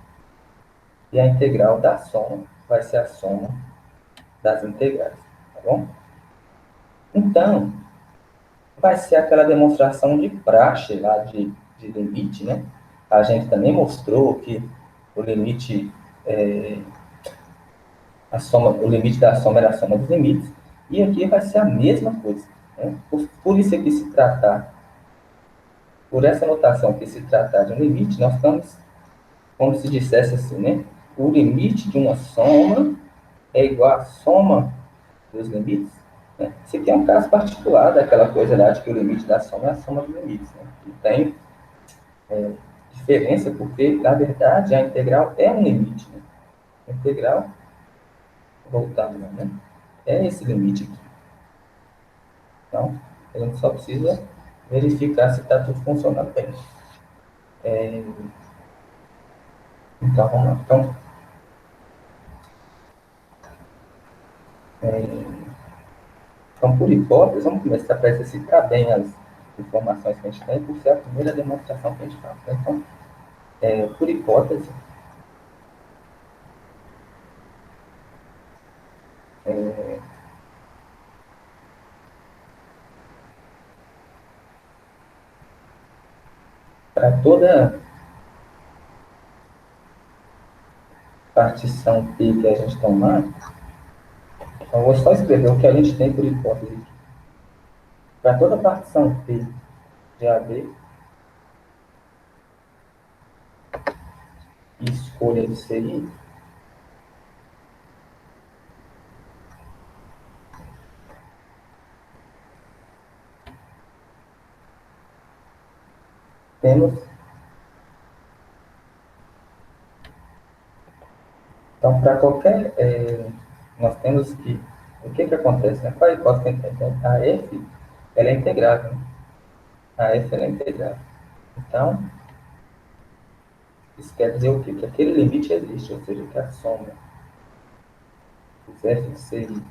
E a integral da soma vai ser a soma das integrais, tá bom? Então, vai ser aquela demonstração de praxe lá de limite, né? A gente também mostrou que o limite, o limite da soma era a soma dos limites, e aqui vai ser a mesma coisa. Né? Por isso aqui se tratar, por essa notação que se tratar de um limite, nós estamos, como se dissesse assim, né? O limite de uma soma é igual à soma dos limites. Né? Isso aqui é um caso particular daquela coisa lá de que o limite da soma é a soma dos limites. Né? E tem diferença porque, na verdade, a integral é um limite. Né? A integral, voltando, né? É esse limite aqui. Então, a gente só precisa verificar se está tudo funcionando bem. Então, vamos lá. Então, por hipótese, vamos começar para exercitar bem as informações que a gente tem, por ser a primeira demonstração que a gente faz. Né? Então, por hipótese, para toda partição P que a gente tomar, então eu vou só escrever o que a gente tem por hipótese aqui. Para toda partição P de AB, e escolha de CI, temos. Então, para qualquer. Nós temos que. O que acontece? Né? Qual a hipótese que a gente tem? A F ela é integrável. Né? A F ela é integrável. Então, isso quer dizer o quê? Que aquele limite existe, ou seja, que a soma dos F de CI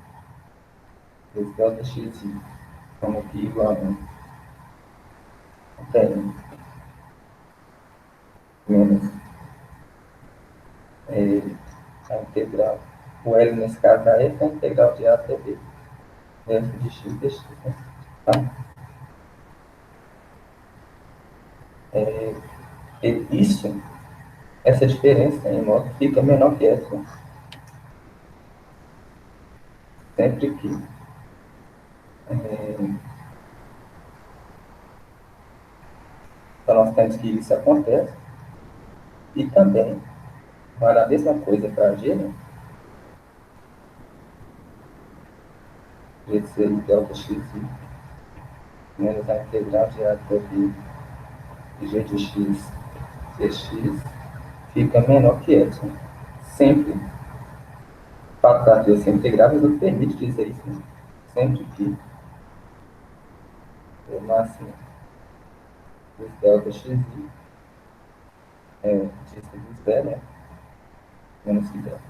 vezes delta xi, como aqui igual a 1, até 1, menos a integral. O L, nesse caso, da F é a integral de A até B. F de x dx. Né? Então, isso, essa diferença em modo fica menor que essa. Sempre que então nós temos que isso acontece. E também, para a mesma coisa para G, né? G de C delta x menos a integral de A até B de G de x dx fica menor que essa. Sempre. O fato das duas serem integráveis nos permite dizer isso. Né? Sempre que o máximo dos delta x de zero, né? Menos que delta.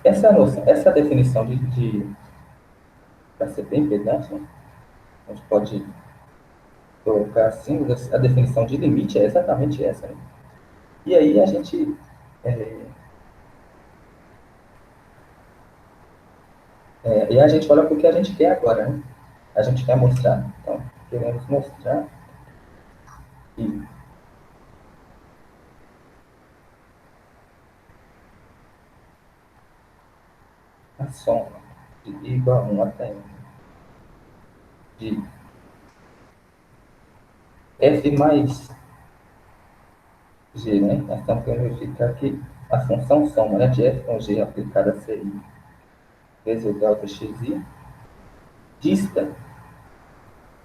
Essa é a noção, essa é a definição para ser bem pedante, né? A gente pode colocar assim, a definição de limite é exatamente essa. Né? E aí a gente e a gente olha para o que a gente quer agora, né? A gente quer mostrar. Então, queremos mostrar que a soma de I igual a 1 até 1 de F mais G, né? Nós estamos querendo verificar aqui a função soma, né? De F com G aplicada a CI vezes o delta xi dista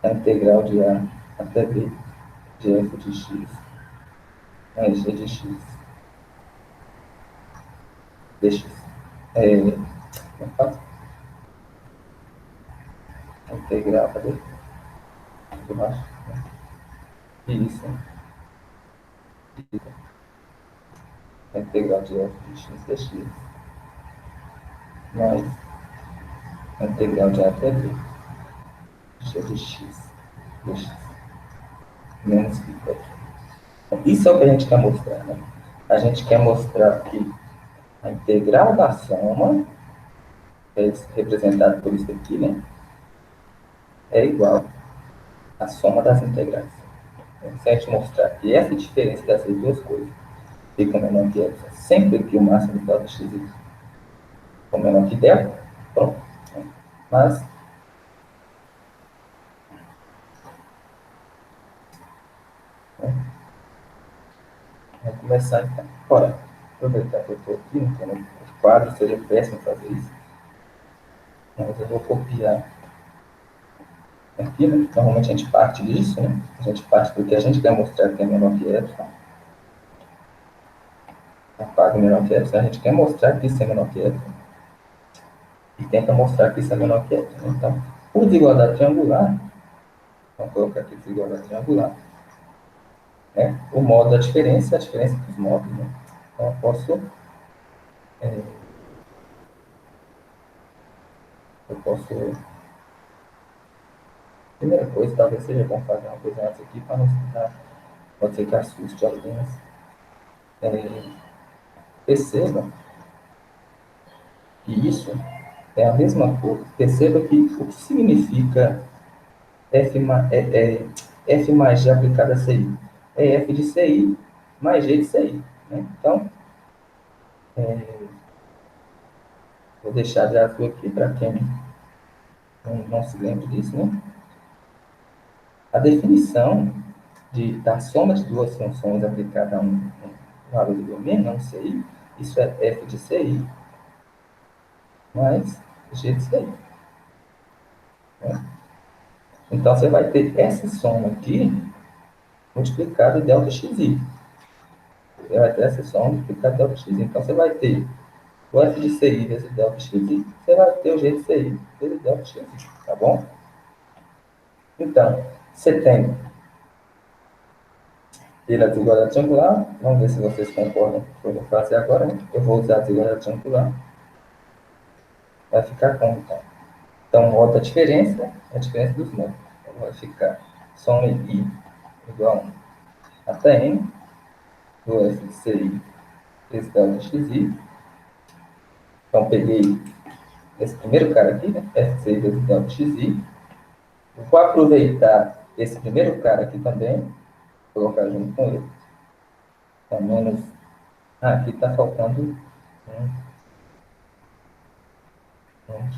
a integral de A até B de F de x mais G de x dx. Como faço? Integral, cadê? Aqui embaixo. Isso. A integral de F de x dx mais a integral de A até B G de x dx menos que F. Então, isso é o que a gente quer mostrar, né? A gente quer mostrar que a integral da soma, é representada por isso aqui, né? É igual à soma das integrais. Se a gente mostrar que essa diferença dessas duas coisas fica menor que epsilon. Sempre que o máximo de delta x for menor que delta, pronto. Mas vamos começar então. Ora, aproveitar que eu estou aqui, não tem no quadro, seria péssimo fazer isso. Mas eu vou copiar aqui, né? Normalmente a gente parte disso, né? A gente parte do que a gente quer mostrar que é menor que epsilon. Apaga o menor que epsilon, a gente quer mostrar que isso é menor que epsilon. E tenta mostrar que isso é menor que epsilon. Então, por desigualdade triangular, vamos colocar aqui desigualdade triangular, né? O modo da diferença é a diferença dos modos, né? Então, eu posso, primeira coisa, talvez seja bom fazer uma coisa antes aqui para não ficar, pode ser que assuste alguém. Perceba que isso é a mesma coisa. Perceba que o que significa F mais G aplicado a CI? É F de CI mais G de CI. Né? Então, vou deixar de azul aqui para quem não se lembra disso. Né? A definição da soma de duas funções aplicada a um valor de domínio, não CI, isso é F de CI mais G de CI. Né? Então, você vai ter essa soma aqui multiplicada em ΔXi. Você vai ter essa soma multiplicada em ΔXi. Então, você vai ter o F de CI vezes ΔXi, você vai ter o G de CI vezes ΔXi, tá bom? Então, você tem pela desigualdade triangular, vamos ver se vocês concordam com o que eu vou fazer agora, né? Eu vou usar a desigualdade triangular, vai ficar como então? Então, o modo da diferença é a diferença dos modos. Então, vai ficar soma I igual a 1 até N do F de CI vezes ΔXi. Então, peguei esse primeiro cara aqui, né? F de CI vezes ΔXi. Vou aproveitar esse primeiro cara aqui também, colocar junto com ele. Então, menos... aqui está faltando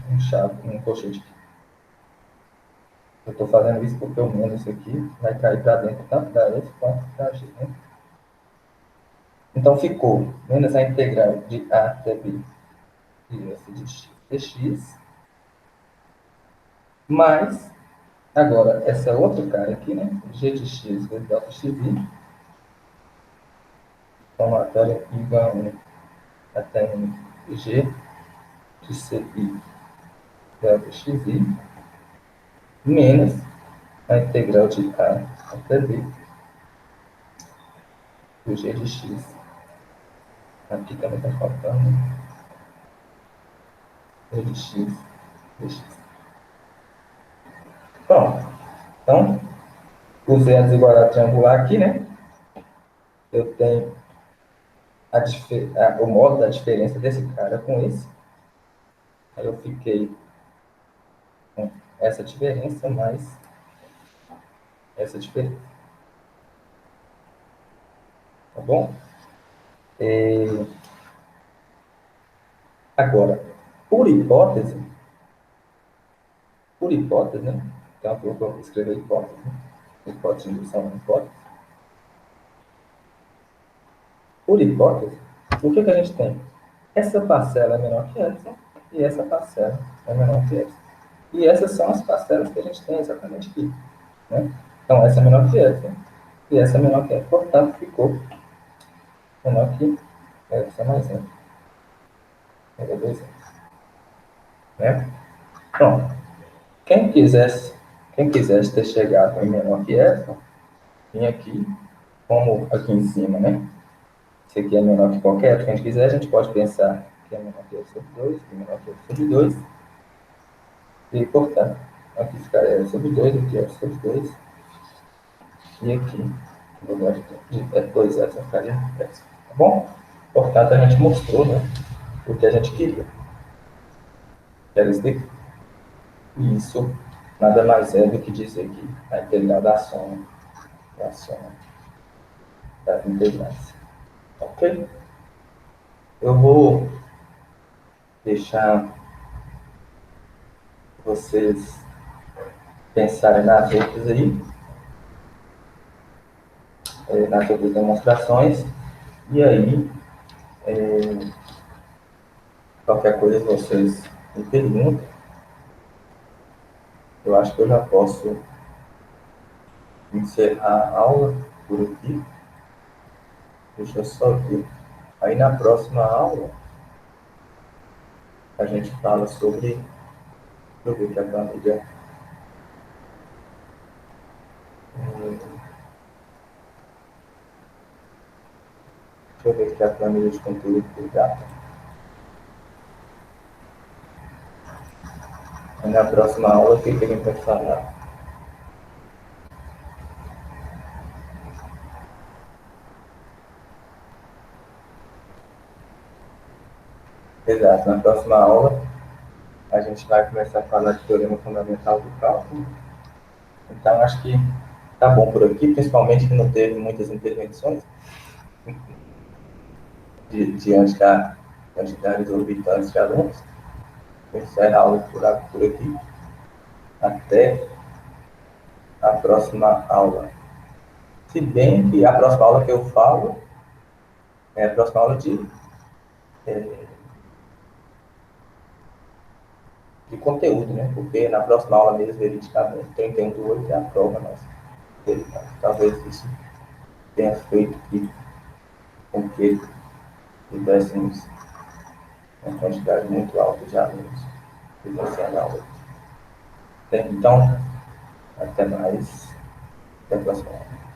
um chave, um colchete. Eu estou fazendo isso porque o menos aqui vai cair para dentro tanto da F quanto da G. Né? Então, ficou menos a integral de A até B de F de X dx, mais, agora, essa outro cara aqui, né? G de X vezes delta xi, somatória igual a 1 até G de CI delta xi, menos a integral de A até B do G de X. Aqui também está faltando G de X dx. Pronto. Então, usei a desigualdade triangular aqui, né? Eu tenho o modo da diferença desse cara com esse. Aí eu fiquei com essa diferença mais essa diferença. Tá bom? Agora, por hipótese, né? Então, eu vou escrever hipótese, né? Hipótese de indução, hipótese. Por hipótese, o que a gente tem? Essa parcela é menor que essa, e essa parcela é menor que essa. E essas são as parcelas que a gente tem exatamente aqui. Né? Então, essa é menor que essa, e essa é menor que essa. Portanto, ficou menor que essa mais essa. Pega 2 né? Pronto. Quem quisesse ter chegado em menor que essa, vinha aqui, como aqui em cima, né? Esse aqui é menor que qualquer, que a gente quiser, a gente pode pensar que é menor que f sobre 2, que é menor que f sobre 2, e, portanto, aqui ficaria f sobre 2, aqui f sobre 2, e aqui, no lugar de f2, f ficaria f. Tá bom? Portanto, a gente mostrou, né, o que a gente queria. Era isso daqui. E isso nada mais é do que dizer que a integral da soma das integrais. Ok? Eu vou deixar vocês pensarem nas outras aí, nas outras demonstrações, e aí, qualquer coisa vocês me perguntam. Eu acho que eu já posso encerrar a aula por aqui. Deixa eu só ver. Aí na próxima aula, a gente fala sobre. Deixa eu ver que a planilha. Deixa eu ver aqui a planilha de conteúdo por data. Aí na próxima aula, o que a gente vai falar? Exato, na próxima aula, a gente vai começar a falar de teorema fundamental do cálculo. Então, acho que tá bom por aqui, principalmente que não teve muitas intervenções diante da quantidade exorbitante de alunos. Eu encerro a aula por aqui. Até a próxima aula. Se bem que a próxima aula que eu falo é a próxima aula de conteúdo, né? Porque na próxima aula mesmo, veridicamente, 31/8 é a prova nossa. Talvez isso tenha feito com que tivéssemos uma quantidade muito alta de alunos presenciando a aula. Então, até mais. Até a próxima aula.